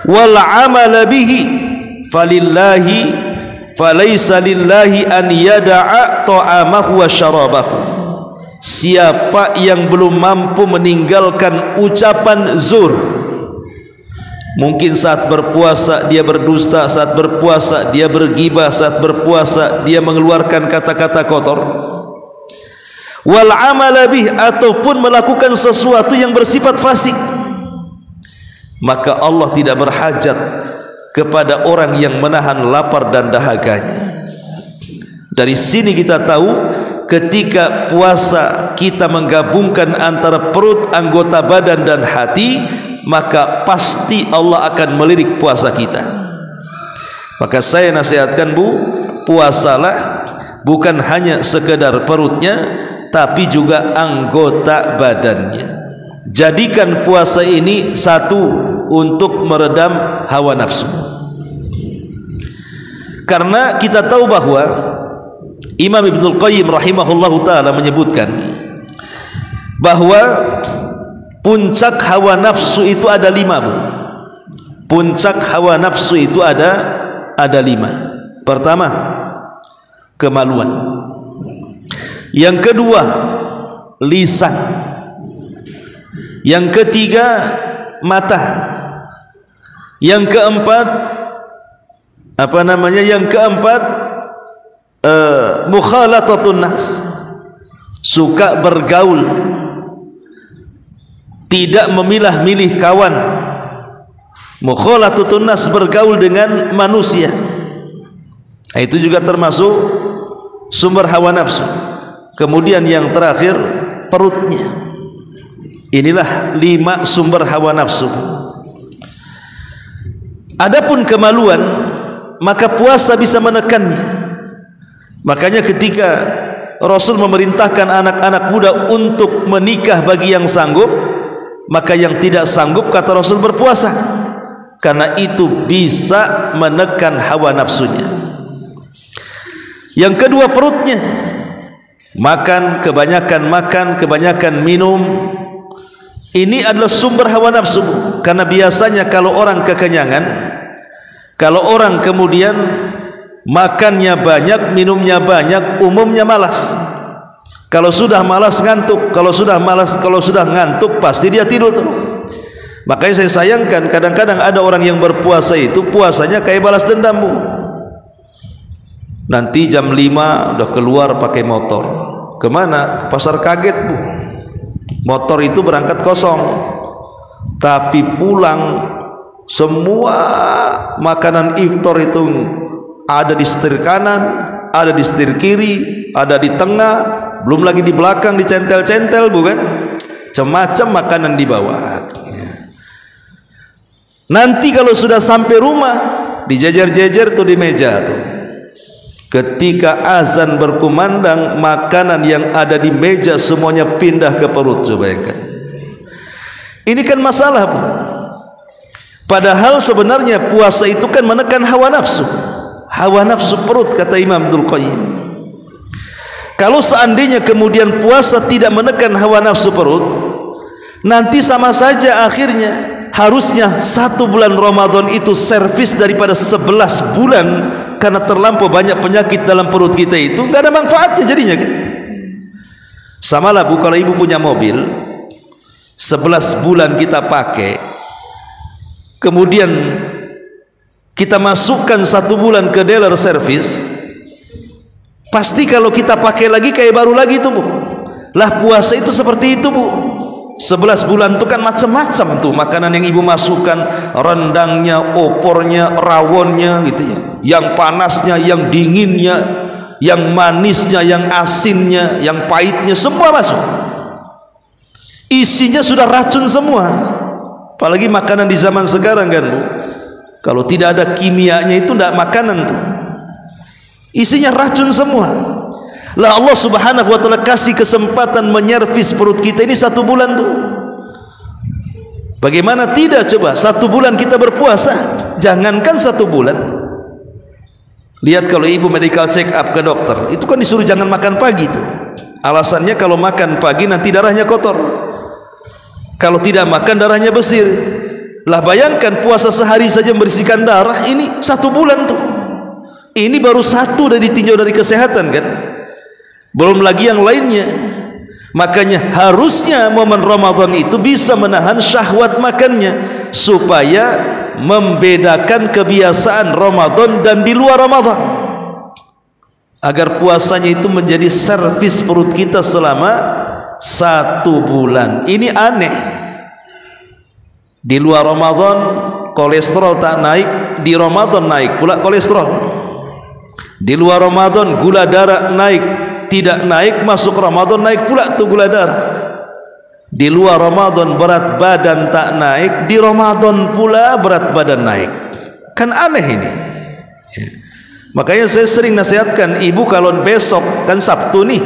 wal amala bihi falillahi falaysa lillahi an yada'a ta'amahu wa syarabahu. Siapa yang belum mampu meninggalkan ucapan zur, mungkin saat berpuasa dia berdusta, saat berpuasa dia berghibah, saat berpuasa dia mengeluarkan kata-kata kotor, wal amala bih, ataupun melakukan sesuatu yang bersifat fasik, maka Allah tidak berhajat kepada orang yang menahan lapar dan dahaganya. Dari sini kita tahu, ketika puasa kita menggabungkan antara perut, anggota badan dan hati, maka pasti Allah akan melirik puasa kita. Maka saya nasihatkan, Bu, puasalah bukan hanya sekedar perutnya, tapi juga anggota badannya. Jadikan puasa ini satu untuk meredam hawa nafsu. Karena kita tahu bahwa Imam Ibnul Qayyim rahimahullahu ta'ala menyebutkan bahwa puncak hawa nafsu itu ada 5, Bu. Puncak hawa nafsu itu ada 5. Pertama, kemaluan. Yang kedua, lisan. Yang ketiga, mata. Yang keempat, mukhalatatun nas, suka bergaul, tidak memilah-milih kawan. Mukhalatatun nas, bergaul dengan manusia. Itu juga termasuk sumber hawa nafsu. Kemudian yang terakhir, perutnya. Inilah 5 sumber hawa nafsu. Adapun kemaluan, maka puasa bisa menekannya. Makanya ketika Rasul memerintahkan anak-anak muda untuk menikah bagi yang sanggup, maka yang tidak sanggup, kata Rasul, berpuasa, karena itu bisa menekan hawa nafsunya. Yang kedua, perutnya. Kebanyakan minum. Ini adalah sumber hawa nafsu. Karena biasanya kalau orang kekenyangan, kalau orang kemudian makannya banyak, minumnya banyak, umumnya malas. Kalau sudah malas ngantuk, kalau sudah ngantuk pasti dia tidur tuh. Makanya saya sayangkan kadang-kadang ada orang yang berpuasa itu puasanya kayak balas dendam, Bu. Nanti jam 5 udah keluar pakai motor. Kemana? Ke pasar kaget, Bu. Motor itu berangkat kosong, tapi pulang semua makanan iftar itu ada di setir kanan, ada di setir kiri, ada di tengah, belum lagi di belakang dicentel-centel, bukan? Macam-macam makanan dibawa. Nanti kalau sudah sampai rumah, dijejer-jejer tuh di meja tuh. Ketika azan berkumandang, makanan yang ada di meja semuanya pindah ke perut. Coba bayangkan. Ini kan masalah, Bu. Padahal sebenarnya puasa itu kan menekan hawa nafsu. Hawa nafsu perut, kata Imam Ibnul Qayyim. Kalau seandainya kemudian puasa tidak menekan hawa nafsu perut, nanti sama saja akhirnya. Harusnya 1 bulan Ramadan itu servis daripada 11 bulan. Karena terlampau banyak penyakit dalam perut kita itu, nggak ada manfaatnya jadinya kan. Sama lah, Bu, kalau ibu punya mobil 11 bulan kita pakai, kemudian kita masukkan 1 bulan ke dealer service, pasti kalau kita pakai lagi kayak baru lagi itu, Bu. Lah puasa itu seperti itu, Bu. 11 bulan itu kan macam-macam tuh makanan yang ibu masukkan, rendangnya, opornya, rawonnya gitu ya, yang panasnya, yang dinginnya, yang manisnya, yang asinnya, yang pahitnya, semua masuk. Isinya sudah racun semua. Apalagi makanan di zaman sekarang kan, Bu, kalau tidak ada kimianya itu tidak makanan tuh, isinya racun semua. Lah Allah Subhanahu wa ta'ala kasih kesempatan menyervis perut kita ini 1 bulan tuh. Bagaimana tidak, coba 1 bulan kita berpuasa. Jangankan 1 bulan, lihat kalau ibu medical check up ke dokter, itu kan disuruh jangan makan pagi tuh. Alasannya kalau makan pagi nanti darahnya kotor, kalau tidak makan darahnya bersih. Lah bayangkan puasa sehari saja membersihkan darah, ini 1 bulan tuh. Ini baru 1 dari ditinjau dari kesehatan kan, belum lagi yang lainnya. Makanya harusnya momen Ramadan itu bisa menahan syahwat makannya, supaya membedakan kebiasaan Ramadan dan di luar Ramadan, agar puasanya itu menjadi servis perut kita selama 1 bulan. Ini aneh, di luar Ramadan kolesterol tak naik, di Ramadan naik pula kolesterol. Di luar Ramadan gula darah naik, tidak naik, masuk Ramadan naik pula tuh gula darah. Di luar Ramadan berat badan tak naik, di Ramadan pula berat badan naik. Kan aneh ini. Makanya saya sering nasihatkan ibu, kalau besok kan Sabtu nih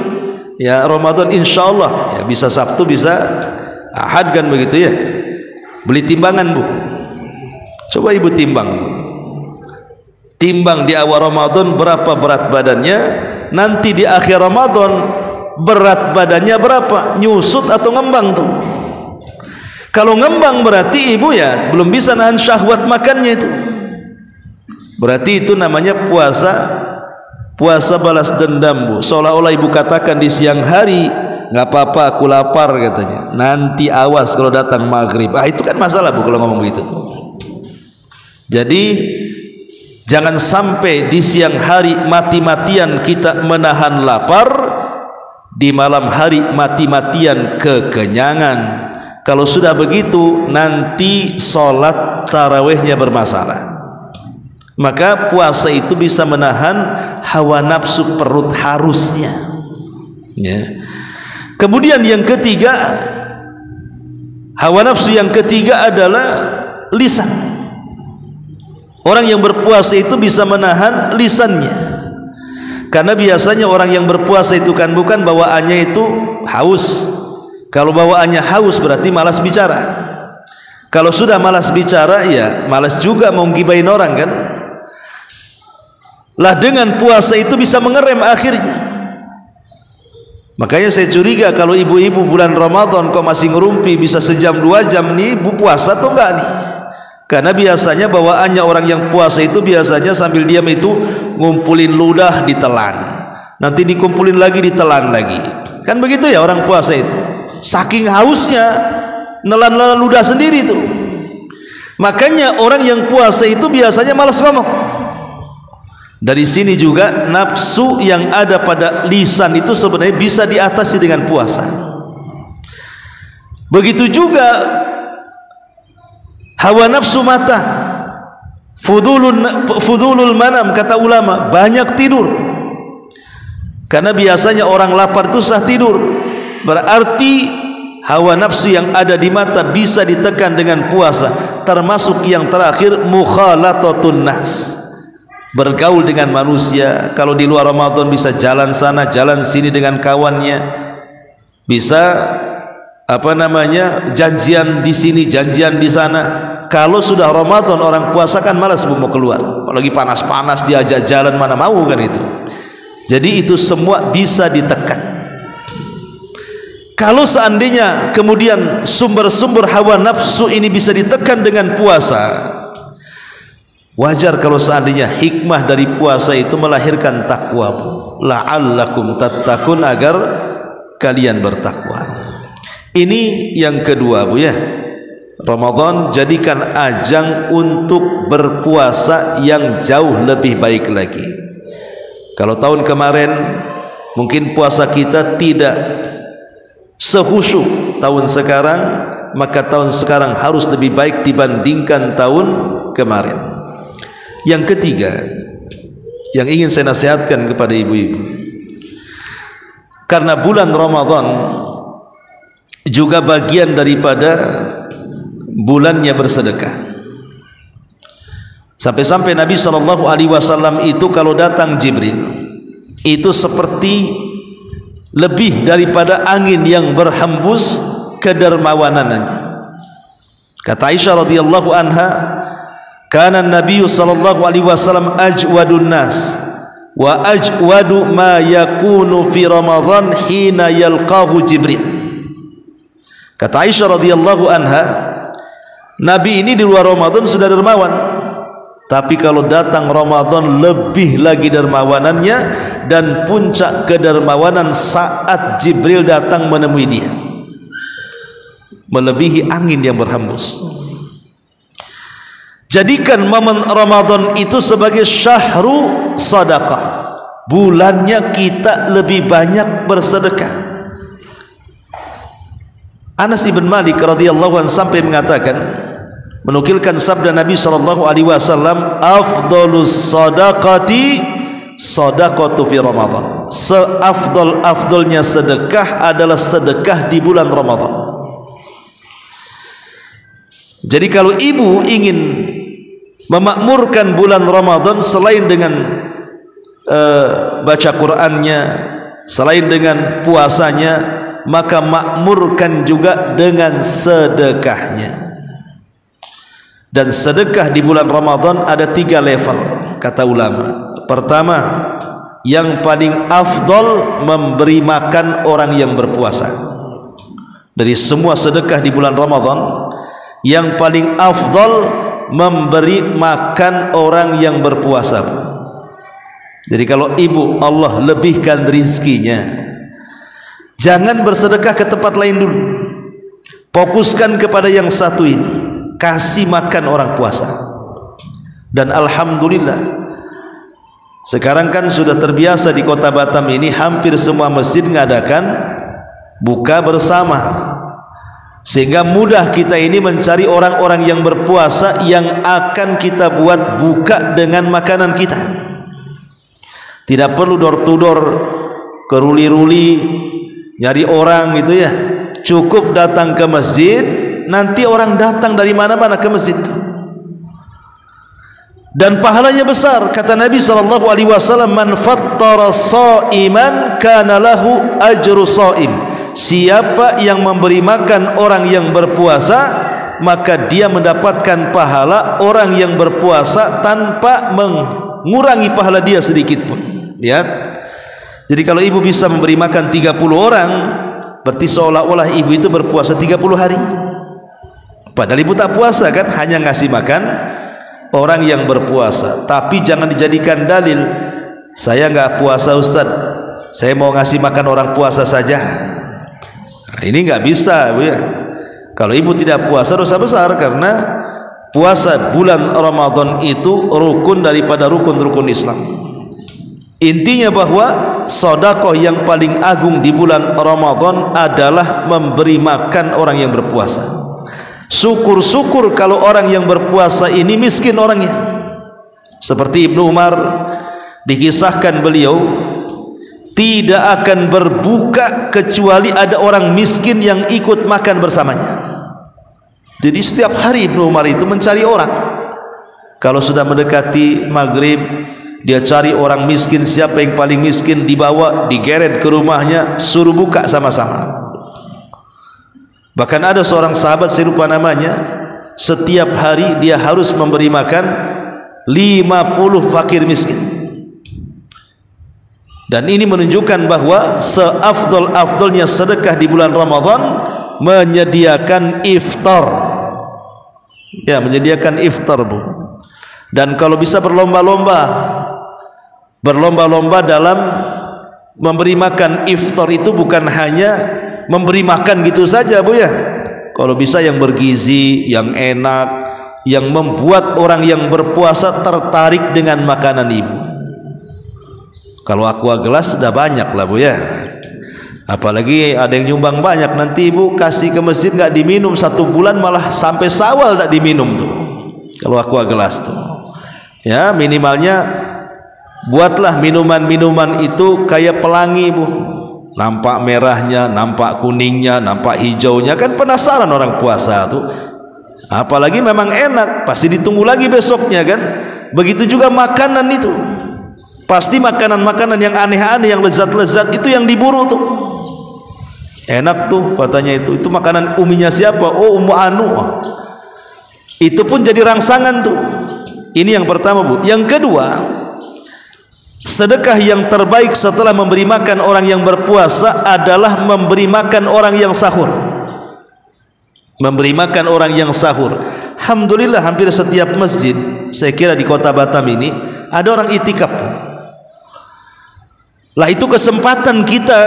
ya, Ramadan insyaallah ya, bisa Sabtu bisa Ahad kan begitu ya, beli timbangan, Bu. Coba ibu timbang, Bu. Timbang di awal Ramadan berapa berat badannya, nanti di akhir Ramadan berat badannya berapa, nyusut atau ngembang tuh. Kalau ngembang berarti ibu ya belum bisa nahan syahwat makannya itu. Berarti itu namanya puasa balas dendam, Bu. Seolah-olah ibu katakan di siang hari, nggak apa-apa, aku lapar katanya. Nanti awas kalau datang maghrib. Itu kan masalah, Bu, kalau ngomong begitu tuh. Jadi jangan sampai di siang hari mati-matian kita menahan lapar, di malam hari mati-matian kekenyangan. Kalau sudah begitu nanti sholat tarawihnya bermasalah. Maka puasa itu bisa menahan hawa nafsu perut harusnya, ya. Kemudian yang ketiga, hawa nafsu yang ketiga adalah lisan. Orang yang berpuasa itu bisa menahan lisannya, karena biasanya orang yang berpuasa itu kan bukan bawaannya itu haus. Kalau bawaannya haus berarti malas bicara. Kalau sudah malas bicara, ya malas juga mau gibahin orang kan. Lah dengan puasa itu bisa mengerem akhirnya. Makanya saya curiga kalau ibu-ibu bulan Ramadan kok masih ngerumpi bisa sejam 2 jam nih, bu puasa atau enggak nih? Karena biasanya bawaannya orang yang puasa itu biasanya sambil diam itu ngumpulin ludah ditelan, nanti dikumpulin lagi ditelan lagi. Kan begitu ya orang puasa itu. Saking hausnya nelan-nelan ludah sendiri itu. Makanya orang yang puasa itu biasanya malas ngomong. Dari sini juga nafsu yang ada pada lisan itu sebenarnya bisa diatasi dengan puasa. Begitu juga hawa nafsu mata, fudulul manam, kata ulama, banyak tidur. Karena biasanya orang lapar itu susah tidur. Berarti hawa nafsu yang ada di mata bisa ditekan dengan puasa. Termasuk yang terakhir mukhalatatun nas, bergaul dengan manusia. Kalau di luar Ramadan bisa jalan sana jalan sini dengan kawannya, bisa janjian di sini janjian di sana. Kalau sudah Ramadan orang puasa kan malas mau keluar, apalagi panas-panas diajak jalan mana mau kan itu. Jadi itu semua bisa ditekan. Kalau seandainya kemudian sumber-sumber hawa nafsu ini bisa ditekan dengan puasa, wajar kalau seandainya hikmah dari puasa itu melahirkan takwa, la'allakum tattaqun, agar kalian bertakwa. Ini yang kedua, Bu, ya. Ramadan jadikan ajang untuk berpuasa yang jauh lebih baik lagi. Kalau tahun kemarin mungkin puasa kita tidak sehusyuk tahun sekarang, maka tahun sekarang harus lebih baik dibandingkan tahun kemarin. Yang ketiga yang ingin saya nasihatkan kepada ibu-ibu, karena bulan Ramadan juga bagian daripada bulannya bersedekah. Sampai-sampai Nabi SAW itu kalau datang Jibril itu seperti lebih daripada angin yang berhembus kedermawanannya. Kata Aisyah radhiyallahu anha, kana Nabi sallallahu alaihi wasallam ajwadun nas wa ajwadu ma yakunu fi Ramadan hina yalqahu Jibril. Kata Aisyah radhiyallahu anha, Nabi ini di luar Ramadan sudah dermawan, tapi kalau datang Ramadan lebih lagi dermawanannya, dan puncak kedermawanan saat Jibril datang menemui dia, melebihi angin yang berhembus. Jadikan momen Ramadan itu sebagai syahru sadaqah, bulannya kita lebih banyak bersedekah. Anas ibn Malik radhiyallahu anhu sampai mengatakan, menukilkan sabda Nabi sallallahu alaihi wasallam, afdhalus sadaqati sadaqatu fi Ramadan. Seafdal-afdalnya sedekah adalah sedekah di bulan Ramadan. Jadi kalau ibu ingin memakmurkan bulan Ramadan selain dengan baca Qur'annya, selain dengan puasanya, maka makmurkan juga dengan sedekahnya. Dan sedekah di bulan Ramadan ada 3 level, kata ulama. Pertama, yang paling afdol memberi makan orang yang berpuasa. Dari semua sedekah di bulan Ramadan, yang paling afdol memberi makan orang yang berpuasa. Jadi kalau ibu Allah lebihkan rizkinya, jangan bersedekah ke tempat lain dulu, fokuskan kepada yang satu ini, kasih makan orang puasa. Dan alhamdulillah sekarang kan sudah terbiasa di kota Batam ini, hampir semua masjid mengadakan buka bersama, sehingga mudah kita ini mencari orang-orang yang berpuasa yang akan kita buat buka dengan makanan kita. Tidak perlu door to door, keruli-ruli nyari orang gitu ya. Cukup datang ke masjid, nanti orang datang dari mana-mana ke masjid. Dan pahalanya besar, kata Nabi SAW, man fattara sha'iman kana lahu ajru sha'im. Siapa yang memberi makan orang yang berpuasa, maka dia mendapatkan pahala orang yang berpuasa tanpa mengurangi pahala dia sedikit pun. Lihat, jadi kalau ibu bisa memberi makan 30 orang, berarti seolah-olah ibu itu berpuasa 30 hari. Padahal ibu tak puasa kan, hanya ngasih makan orang yang berpuasa. Tapi jangan dijadikan dalil, saya nggak puasa Ustaz, saya mau ngasih makan orang puasa saja. Nah, ini nggak bisa, Bu ya. Kalau ibu tidak puasa dosa besar, karena puasa bulan Ramadan itu rukun daripada rukun-rukun Islam. Intinya bahwa sedekah yang paling agung di bulan Ramadan adalah memberi makan orang yang berpuasa. Syukur-syukur kalau orang yang berpuasa ini miskin orangnya. Seperti Ibnu Umar, dikisahkan beliau tidak akan berbuka kecuali ada orang miskin yang ikut makan bersamanya. Jadi setiap hari Ibnu Umar itu mencari orang. Kalau sudah mendekati maghrib, dia cari orang miskin, siapa yang paling miskin, dibawa, digeret ke rumahnya, suruh buka sama-sama. Bahkan ada seorang sahabat, saya lupa namanya, setiap hari dia harus memberi makan 50 fakir miskin. Dan ini menunjukkan bahwa seafdol-afdolnya sedekah di bulan Ramadan menyediakan iftar. Ya, menyediakan iftar, Bu. Dan kalau bisa berlomba-lomba dalam memberi makan iftar itu, bukan hanya memberi makan gitu saja, Bu ya. Kalau bisa yang bergizi, yang enak, yang membuat orang yang berpuasa tertarik dengan makanan ibu. Kalau aqua gelas sudah banyak lah, Bu ya. Apalagi ada yang nyumbang banyak, nanti ibu kasih ke masjid nggak diminum 1 bulan, malah sampai Syawal tak diminum tuh. Kalau aqua gelas tuh, ya minimalnya buatlah minuman-minuman itu kayak pelangi, Bu. Nampak merahnya, nampak kuningnya, nampak hijaunya, kan penasaran orang puasa tuh. Apalagi memang enak, pasti ditunggu lagi besoknya kan. Begitu juga makanan itu, pasti makanan-makanan yang aneh-aneh, yang lezat-lezat itu yang diburu tuh. Enak tuh katanya, itu makanan uminya siapa? Oh, Ummu Anu. Itu pun jadi rangsangan tuh. Ini yang pertama, Bu. Yang kedua, sedekah yang terbaik setelah memberi makan orang yang berpuasa adalah memberi makan orang yang sahur. Memberi makan orang yang sahur. Alhamdulillah hampir setiap masjid, saya kira di kota Batam ini, ada orang itikaf. Lah itu kesempatan kita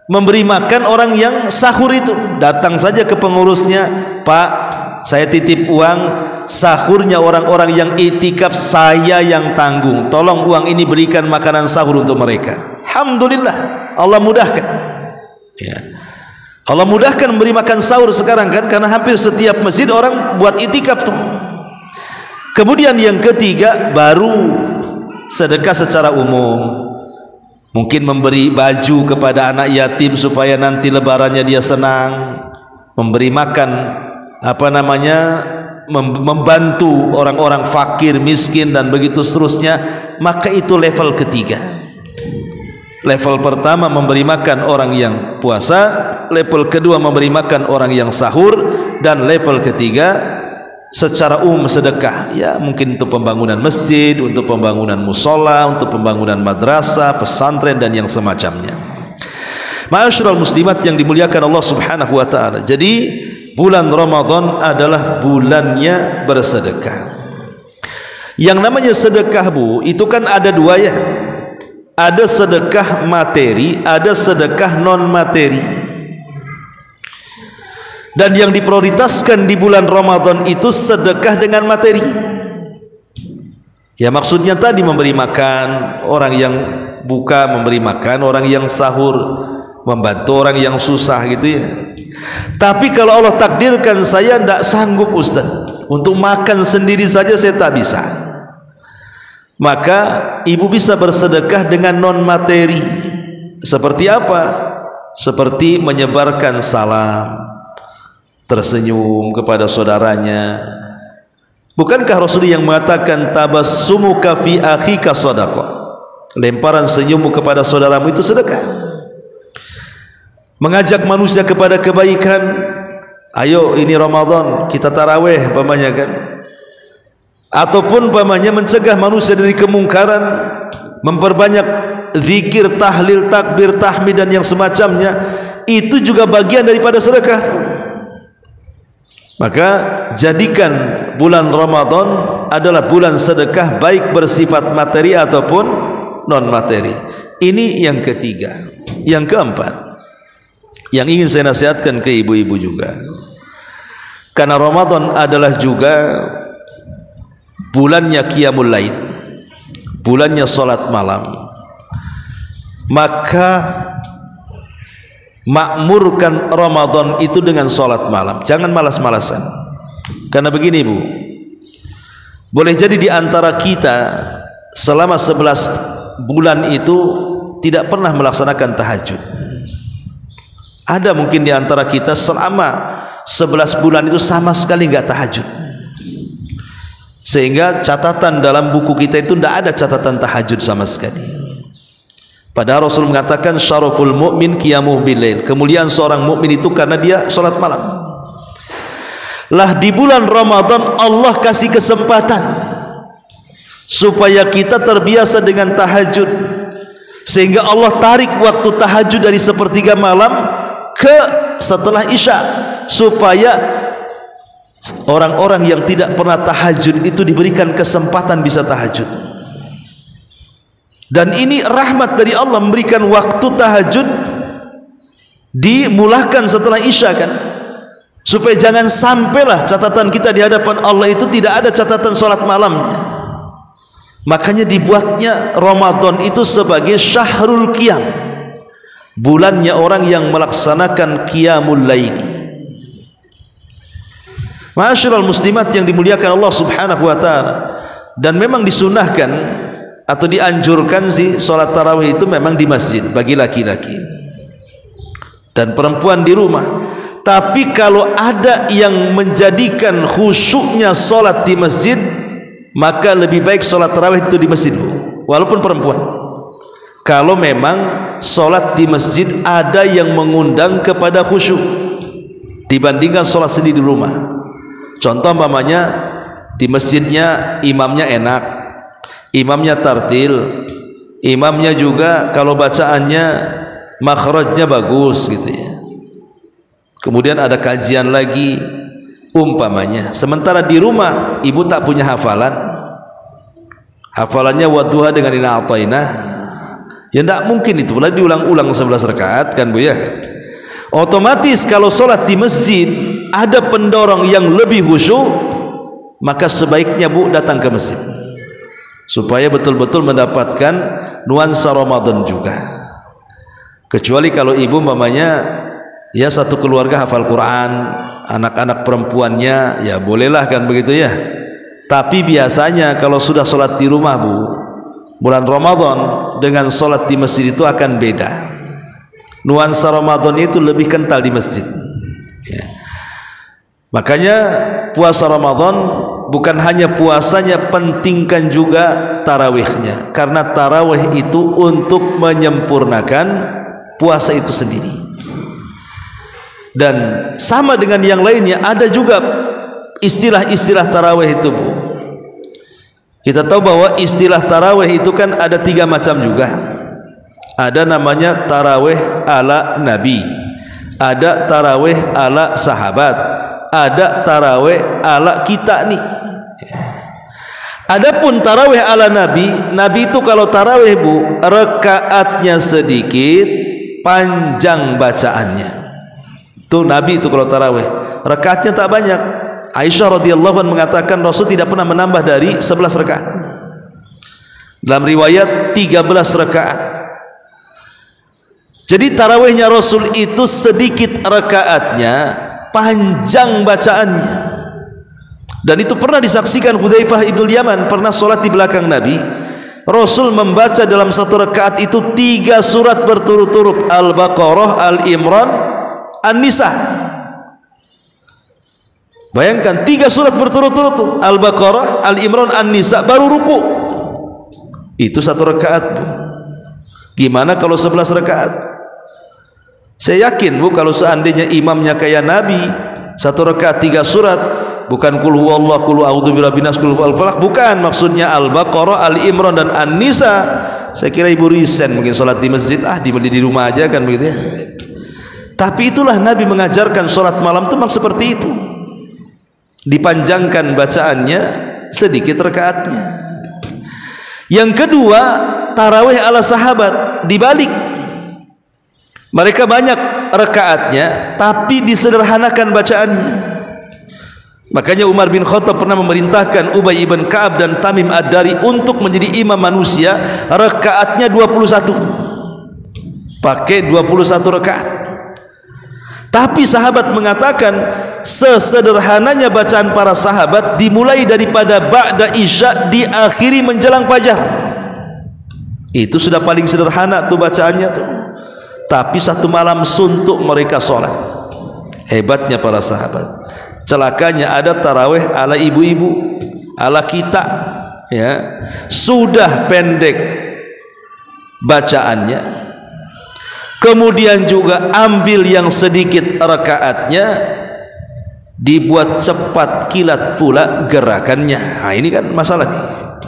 memberi makan orang yang sahur itu. Datang saja ke pengurusnya, Pak, saya titip uang sahurnya orang-orang yang itikaf, saya yang tanggung, tolong uang ini berikan makanan sahur untuk mereka. Alhamdulillah, Allah mudahkan ya. Allah mudahkan memberi makan sahur sekarang kan, karena hampir setiap masjid orang buat itikaf tuh. Kemudian yang ketiga, baru sedekah secara umum. Mungkin memberi baju kepada anak yatim supaya nanti lebarannya dia senang, memberi makan membantu orang-orang fakir, miskin, dan begitu seterusnya. Maka itu level ketiga. Level pertama memberi makan orang yang puasa, level kedua memberi makan orang yang sahur, dan level ketiga secara umum sedekah. Ya, mungkin untuk pembangunan masjid, untuk pembangunan musola, untuk pembangunan madrasah, pesantren, dan yang semacamnya. Ma'asyiral muslimat yang dimuliakan Allah Subhanahu wa taala. Jadi bulan Ramadan adalah bulannya bersedekah. Yang namanya sedekah, Bu, itu kan ada dua ya. Ada sedekah materi, ada sedekah non materi. Dan yang diprioritaskan di bulan Ramadan itu sedekah dengan materi. Ya, maksudnya tadi memberi makan orang yang buka, memberi makan orang yang sahur, membantu orang yang susah gitu ya. Tapi kalau Allah takdirkan saya tidak sanggup Ustaz, untuk makan sendiri saja saya tak bisa, maka ibu bisa bersedekah dengan non materi. Seperti apa? Seperti menyebarkan salam, tersenyum kepada saudaranya. Bukankah Rasul yang mengatakan tabassumuka fi akhika shadaqah, lemparan senyummu kepada saudaramu itu sedekah. Mengajak manusia kepada kebaikan, ayo ini Ramadan kita tarawih pamannya kan, ataupun pamannya mencegah manusia dari kemungkaran, memperbanyak zikir, tahlil, takbir, tahmid dan yang semacamnya, itu juga bagian daripada sedekah. Maka jadikan bulan Ramadan adalah bulan sedekah, baik bersifat materi ataupun non materi. Ini yang ketiga. Yang keempat yang ingin saya nasihatkan ke ibu-ibu juga, karena Ramadan adalah juga bulannya qiyamul lail, bulannya salat malam, maka makmurkan Ramadan itu dengan salat malam. Jangan malas-malasan. Karena begini Bu, boleh jadi di antara kita selama 11 bulan itu tidak pernah melaksanakan tahajud. Ada mungkin di antara kita selama 11 bulan itu sama sekali enggak tahajud, sehingga catatan dalam buku kita itu tidak ada catatan tahajud sama sekali. Padahal Rasul mengatakan syaraful mu'min qiyamuh bilail, kemuliaan seorang mukmin itu karena dia salat malam. Lah di bulan Ramadan Allah kasih kesempatan supaya kita terbiasa dengan tahajud, sehingga Allah tarik waktu tahajud dari sepertiga malam ke setelah Isya, supaya orang-orang yang tidak pernah tahajud itu diberikan kesempatan bisa tahajud. Dan ini rahmat dari Allah, memberikan waktu tahajud dimulahkan setelah Isya kan, supaya jangan sampailah catatan kita di hadapan Allah itu tidak ada catatan sholat malamnya. Makanya dibuatnya Ramadan itu sebagai syahrul qiyam, bulannya orang yang melaksanakan qiyamul laili. Ma'asyiral muslimat yang dimuliakan Allah subhanahu wa ta'ala. Dan memang disunahkan atau dianjurkan sih sholat tarawih itu memang di masjid bagi laki-laki dan perempuan di rumah. Tapi kalau ada yang menjadikan khusyuknya sholat di masjid, maka lebih baik sholat tarawih itu di masjid, walaupun perempuan. Kalau memang sholat di masjid ada yang mengundang kepada khusyuk dibandingkan sholat sendiri di rumah. Contoh umpamanya di masjidnya imamnya enak, imamnya tartil, imamnya juga kalau bacaannya makhrajnya bagus gitu ya. Kemudian ada kajian lagi umpamanya. Sementara di rumah ibu tak punya hafalan, hafalannya wadduha dengan inna a'tainah, ya tidak mungkin itu boleh diulang-ulang 11 rakaat kan Bu ya. Otomatis kalau sholat di masjid ada pendorong yang lebih khusyuk, maka sebaiknya Bu datang ke masjid supaya betul-betul mendapatkan nuansa Ramadan juga. Kecuali kalau ibu mamanya ya satu keluarga hafal Quran, anak-anak perempuannya ya bolehlah kan begitu ya. Tapi biasanya kalau sudah sholat di rumah Bu, bulan Ramadan dengan sholat di masjid itu akan beda. Nuansa Ramadan itu lebih kental di masjid ya. Makanya puasa Ramadan bukan hanya puasanya, pentingkan juga tarawihnya, karena tarawih itu untuk menyempurnakan puasa itu sendiri. Dan sama dengan yang lainnya, ada juga istilah-istilah tarawih itu Bu. Kita tahu bahwa istilah tarawih itu kan ada 3 macam juga. Ada namanya tarawih ala Nabi, ada tarawih ala sahabat, ada tarawih ala kita nih. Adapun tarawih ala Nabi, Nabi itu kalau tarawih bu, rakaatnya sedikit, panjang bacaannya. Itu Nabi itu kalau tarawih, rakaatnya tak banyak. Aisyah radhiyallahu anha mengatakan Rasul tidak pernah menambah dari 11 rakaat. Dalam riwayat 13 rakaat. Jadi tarawihnya Rasul itu sedikit rakaatnya, panjang bacaannya. Dan itu pernah disaksikan Hudzaifah ibn Yaman, pernah sholat di belakang Nabi. Rasul membaca dalam satu rakaat itu 3 surat berturut-turut, Al-Baqarah, Al-Imran, An-Nisa. Bayangkan 3 surat berturut-turut, Al-Baqarah, Al-Imran, An-Nisa, baru ruku. Itu satu rakaat. Gimana kalau 11 rakaat? Saya yakin bu, kalau seandainya imamnya kayak Nabi, satu rakaat 3 surat, bukan qul huwallahu, qul a'udzu birabbin nas, qul huwal falaq, bukan, maksudnya Al-Baqarah, Al-Imran dan An-Nisa. Saya kira ibu risen mungkin sholat di masjid, di rumah aja kan begitu ya. Tapi itulah Nabi mengajarkan sholat malam itu memang seperti itu, dipanjangkan bacaannya, sedikit rakaatnya. Yang kedua, tarawih ala sahabat dibalik, mereka banyak rakaatnya tapi disederhanakan bacaannya. Makanya Umar bin Khattab pernah memerintahkan Ubay ibn Ka'ab dan Tamim Ad-Dari untuk menjadi imam manusia, rakaatnya 21, pakai 21 rakaat. Tapi sahabat mengatakan sesederhananya bacaan para sahabat dimulai daripada ba'da isya, diakhiri menjelang fajar. Itu sudah paling sederhana tuh bacaannya tuh. Tapi satu malam suntuk mereka sholat. Hebatnya para sahabat. Celakanya ada tarawih ala ibu-ibu, ala kita, ya, sudah pendek bacaannya, kemudian juga ambil yang sedikit rakaatnya, dibuat cepat kilat pula gerakannya. Nah ini kan masalah nih,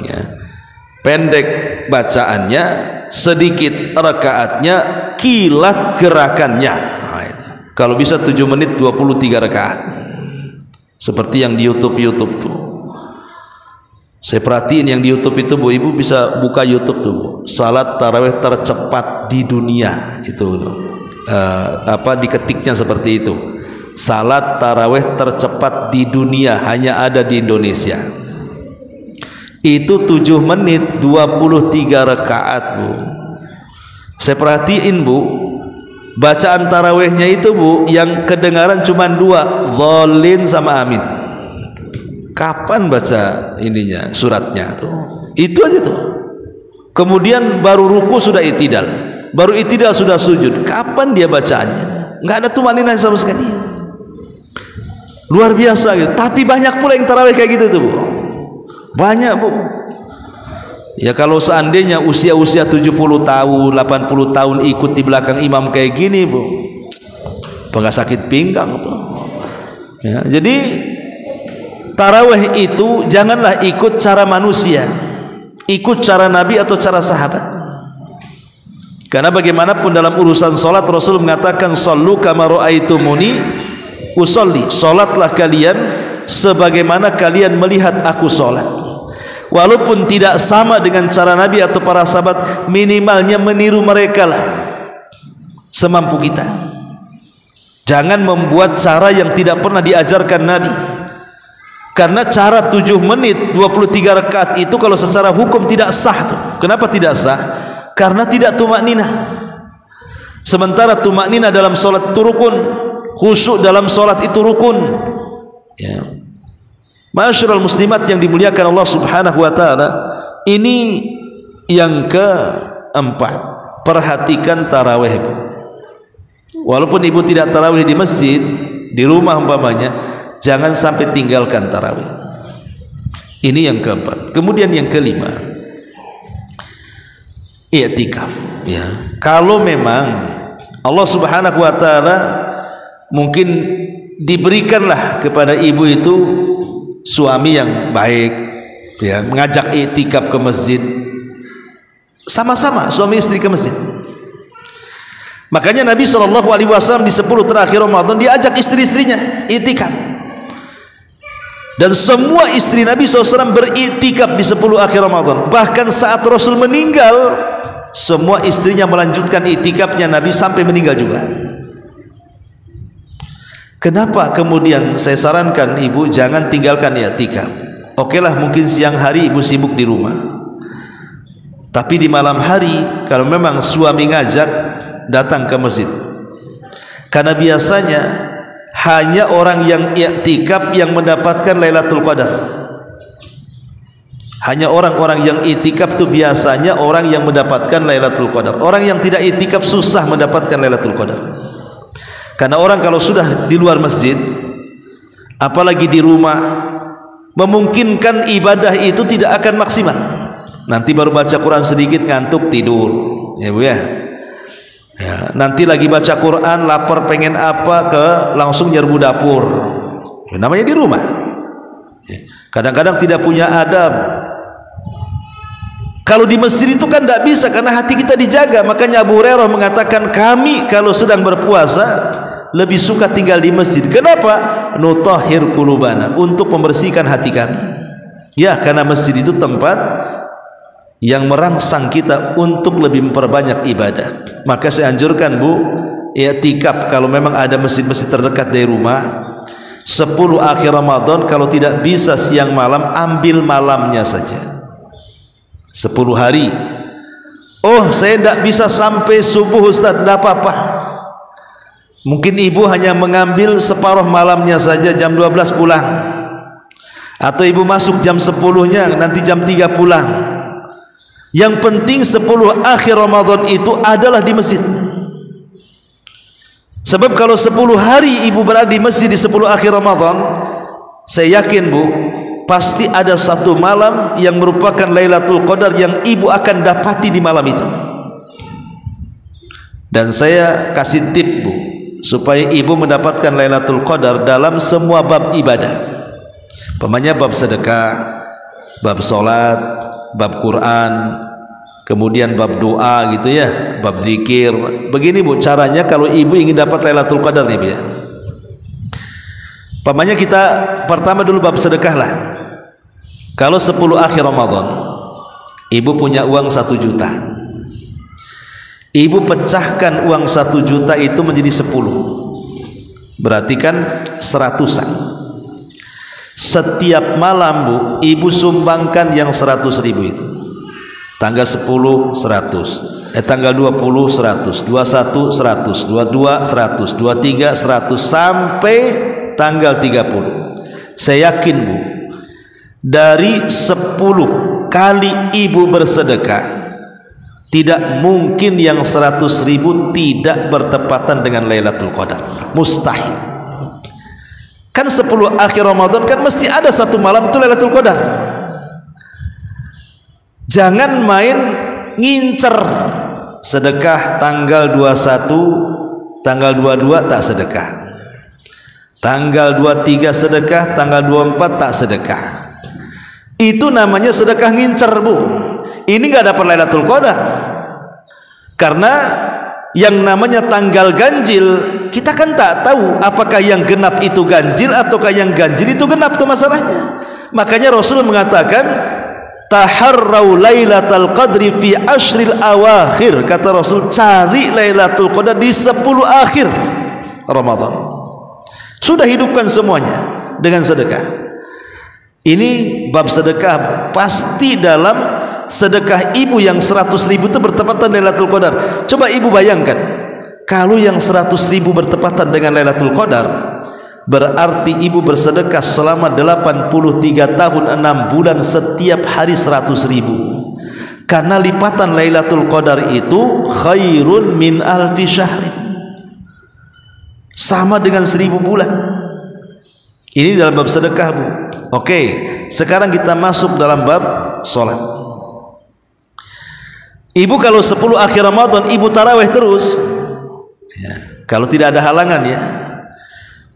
ya. Pendek bacaannya, sedikit rakaatnya, kilat gerakannya. Nah, itu. Kalau bisa 7 menit 23 rakaat, seperti yang di YouTube tuh. Saya perhatiin yang di YouTube itu bu, ibu bisa buka YouTube tuh bu. Salat tarawih tercepat di dunia itu, diketiknya seperti itu. Salat tarawih tercepat di dunia hanya ada di Indonesia. Itu 7 menit 23 rakaat bu. Saya perhatiin bu, bacaan tarawihnya itu bu, yang kedengaran cuma 2, Dhalin sama Amin. Kapan baca ininya, suratnya tuh? Itu aja tuh. Kemudian baru ruku sudah itidal, baru itidal sudah sujud. Kapan dia bacaannya? Nggak ada tumaninah sama sekali. Luar biasa gitu. Tapi banyak pula yang tarawih kayak gitu tuh bu. Banyak bu. Ya kalau seandainya usia-usia 70 tahun, 80 tahun ikut di belakang imam kayak gini bu, nggak sakit pinggang tuh. Ya, jadi tarawih itu janganlah ikut cara manusia, ikut cara Nabi atau cara sahabat. Karena bagaimanapun dalam urusan solat Rasul mengatakan sallu kama ra'aitumuni usolli, solatlah kalian sebagaimana kalian melihat aku solat. Walaupun tidak sama dengan cara Nabi atau para sahabat, minimalnya meniru mereka lah semampu kita. Jangan membuat cara yang tidak pernah diajarkan Nabi. Karena cara 7 menit 23 rakaat itu kalau secara hukum tidak sah tuh. Kenapa tidak sah? Karena tidak tumakninah. Sementara tumakninah dalam solat itu rukun, khusyuk dalam solat itu rukun, ya. Ma'asyiral muslimat yang dimuliakan Allah Subhanahu wa taala, ini yang keempat, perhatikan tarawih. Walaupun ibu tidak tarawih di masjid, di rumah umpamanya, jangan sampai tinggalkan tarawih. Ini yang keempat. Kemudian yang kelima, i'tikaf, ya. Kalau memang Allah Subhanahu wa taala mungkin diberikanlah kepada ibu itu suami yang baik, ya, mengajak i'tikaf ke masjid, sama-sama suami istri ke masjid. Makanya Nabi SAW di 10 terakhir Ramadan diajak istri-istrinya i'tikaf. Dan semua istri Nabi SAW beriktikaf di 10 akhir Ramadan. Bahkan saat Rasul meninggal, semua istrinya melanjutkan iktikafnya Nabi sampai meninggal juga. Kenapa kemudian saya sarankan ibu jangan tinggalkan iktikaf? Okelah mungkin siang hari ibu sibuk di rumah, tapi di malam hari kalau memang suami ngajak, datang ke masjid. Karena biasanya hanya orang yang i'tikaf yang mendapatkan Lailatul Qadar. Hanya orang-orang yang i'tikaf itu biasanya orang yang mendapatkan Lailatul Qadar. Orang yang tidak i'tikaf susah mendapatkan Lailatul Qadar. Karena orang kalau sudah di luar masjid, apalagi di rumah, memungkinkan ibadah itu tidak akan maksimal. Nanti baru baca Quran sedikit ngantuk tidur, ya Bu ya. Ya, nanti lagi baca Quran lapar pengen apa langsung nyerbu dapur. Ya, namanya di rumah. Kadang-kadang tidak punya adab. Kalau di masjid itu kan tidak bisa karena hati kita dijaga. Makanya Abu Hurairah mengatakan kami kalau sedang berpuasa lebih suka tinggal di masjid. Kenapa? Nutahhir qulubana, untuk membersihkan hati kami. Ya, karena masjid itu tempat yang merangsang kita untuk lebih memperbanyak ibadah. Maka saya anjurkan Bu, i'tikaf kalau memang ada masjid-masjid terdekat dari rumah. 10 akhir Ramadan kalau tidak bisa siang malam, ambil malamnya saja. 10 hari. Oh, saya tidak bisa sampai subuh Ustaz, tidak apa-apa. Mungkin ibu hanya mengambil separuh malamnya saja, jam 12 pulang. Atau ibu masuk jam 10-nya, nanti jam 3 pulang. Yang penting 10 akhir Ramadan itu adalah di masjid. Sebab kalau 10 hari ibu berada di masjid di 10 akhir Ramadan, saya yakin Bu, pasti ada satu malam yang merupakan Lailatul Qadar yang ibu akan dapati di malam itu. Dan saya kasih tip Bu, supaya ibu mendapatkan Lailatul Qadar dalam semua bab ibadah. Pemanya bab sedekah, bab solat, bab Quran, kemudian bab doa gitu ya, bab zikir. Begini Bu caranya kalau ibu ingin dapat Lailatul Qadar nih Bu ya. Pemanya kita pertama dulu bab sedekah lah. Kalau 10 akhir Ramadan ibu punya uang 1 juta, ibu pecahkan uang 1 juta itu menjadi 10, berarti kan 100-an. Setiap malam Bu, ibu sumbangkan yang 100.000 itu. Tanggal 10 100, tanggal 20 100, 21 100, 22 100, 23 100 sampai tanggal 30. Saya yakin Bu, dari 10 kali ibu bersedekah, tidak mungkin yang 100.000 tidak bertepatan dengan Lailatul Qadar. Mustahil. Kan 10 akhir Ramadan kan mesti ada satu malam itu Lailatul Qadar. Jangan main ngincer sedekah tanggal 21, tanggal 22 tak sedekah, tanggal 23 sedekah, tanggal 24 tak sedekah. Itu namanya sedekah ngincer Bu. Ini nggak dapat Lailatul Qadar. Karena yang namanya tanggal ganjil, kita kan tak tahu apakah yang genap itu ganjil ataukah yang ganjil itu genap, itu masalahnya. Makanya Rasul mengatakan taharrau lailatul qadri fi ashril awakhir. Kata Rasul, cari Lailatul Qadar di 10 akhir Ramadan. Sudah hidupkan semuanya dengan sedekah. Ini bab sedekah. Pasti dalam sedekah ibu yang 100.000 itu bertepatan Lailatul Qadar. Coba ibu bayangkan, kalau yang 100.000 bertepatan dengan Lailatul Qadar, berarti ibu bersedekah selama 83 tahun 6 bulan setiap hari 100.000. Karena lipatan Lailatul Qadar itu khairun min alfi syahrin, sama dengan 1000 bulan. Ini dalam bab sedekah Bu. Oke, sekarang kita masuk dalam bab sholat. Ibu kalau 10 akhir Ramadan ibu taraweh terus ya, kalau tidak ada halangan ya,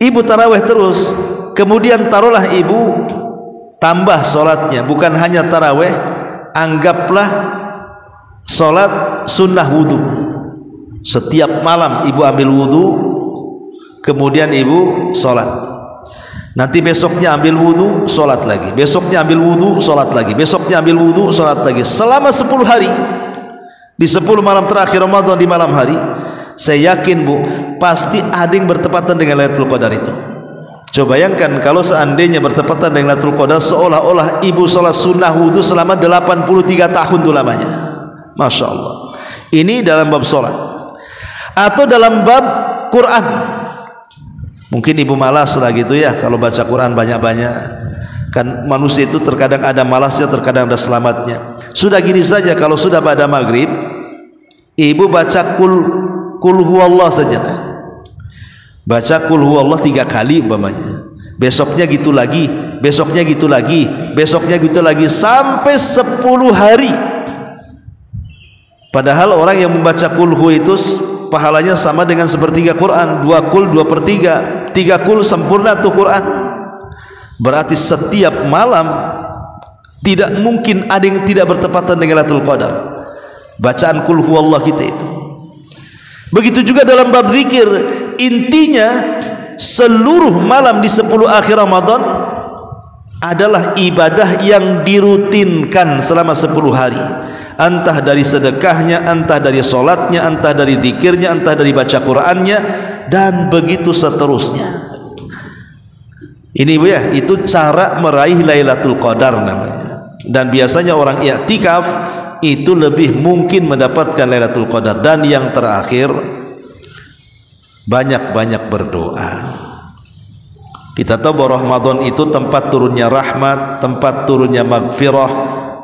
ibu taraweh terus. Kemudian taruhlah ibu tambah sholatnya, bukan hanya taraweh, anggaplah sholat sunnah wudhu. Setiap malam ibu ambil wudhu, kemudian ibu sholat. Nanti besoknya ambil wudu, sholat lagi. Besoknya ambil wudu, sholat lagi. Besoknya ambil wudu, sholat lagi. Selama 10 hari. Di 10 malam terakhir Ramadan di malam hari, saya yakin Bu, pasti ada yang bertepatan dengan Lailatul Qadar itu. Coba bayangkan kalau seandainya bertepatan dengan Lailatul Qadar, seolah-olah ibu sholat sunnah wudu selama 83 tahun itu lamanya. Masya Allah. Ini dalam bab sholat. Atau dalam bab Quran. Mungkin ibu malas lah gitu ya kalau baca Quran banyak-banyak. Kan manusia itu terkadang ada malasnya, terkadang ada selamatnya. Sudah gini saja, kalau sudah pada maghrib, ibu baca kul huwallah saja. Baca kul huwallah 3 kali umpamanya. Besoknya gitu lagi, besoknya gitu lagi, besoknya gitu lagi, sampai 10 hari. Padahal orang yang membaca kul hu itu pahalanya sama dengan sepertiga Quran. 2 kul 2/3, 3 kul sempurna tuh Quran. Berarti setiap malam tidak mungkin ada yang tidak bertepatan dengan Lailatul Qadar. Bacaan kul huwallah kita itu. Begitu juga dalam bab zikir. Intinya seluruh malam di 10 akhir Ramadan adalah ibadah yang dirutinkan selama 10 hari. Entah dari sedekahnya, entah dari solatnya, entah dari zikirnya, entah dari baca Qur'annya, dan begitu seterusnya. Ini Bu ya, itu cara meraih Lailatul Qadar namanya. Dan biasanya orang i'tikaf itu lebih mungkin mendapatkan Lailatul Qadar. Dan yang terakhir, banyak-banyak berdoa. Kita tahu bahwa Ramadan itu tempat turunnya rahmat, tempat turunnya maghfirah,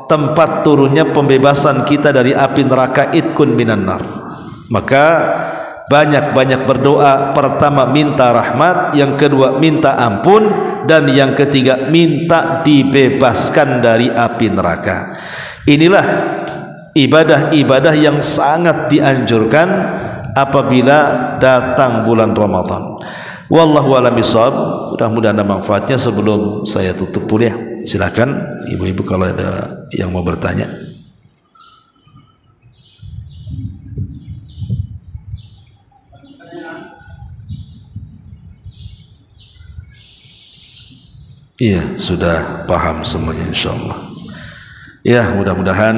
tempat turunnya pembebasan kita dari api neraka, itkun minan nar. Maka banyak-banyak berdoa. Pertama minta rahmat, yang kedua minta ampun, dan yang ketiga minta dibebaskan dari api neraka. Inilah ibadah-ibadah yang sangat dianjurkan apabila datang bulan Ramadan. Wallahu a'lam bishawab. Mudah-mudahan ada manfaatnya. Sebelum saya tutup kuliah, silakan ibu-ibu kalau ada yang mau bertanya. Iya, sudah paham semuanya insyaallah. Ya, mudah-mudahan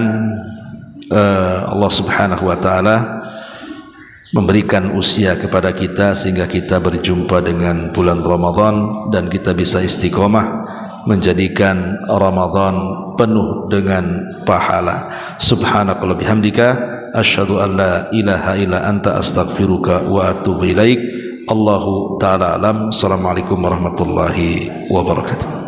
Allah Subhanahu wa taala memberikan usia kepada kita sehingga kita berjumpa dengan bulan Ramadan dan kita bisa istiqomah menjadikan Ramadan penuh dengan pahala. Subhanakallahumma bihamdika asyhadu an la ilaha illa anta astaghfiruka wa atubu ilaik. Allahu ta'ala alam. Assalamualaikum warahmatullahi wabarakatuh.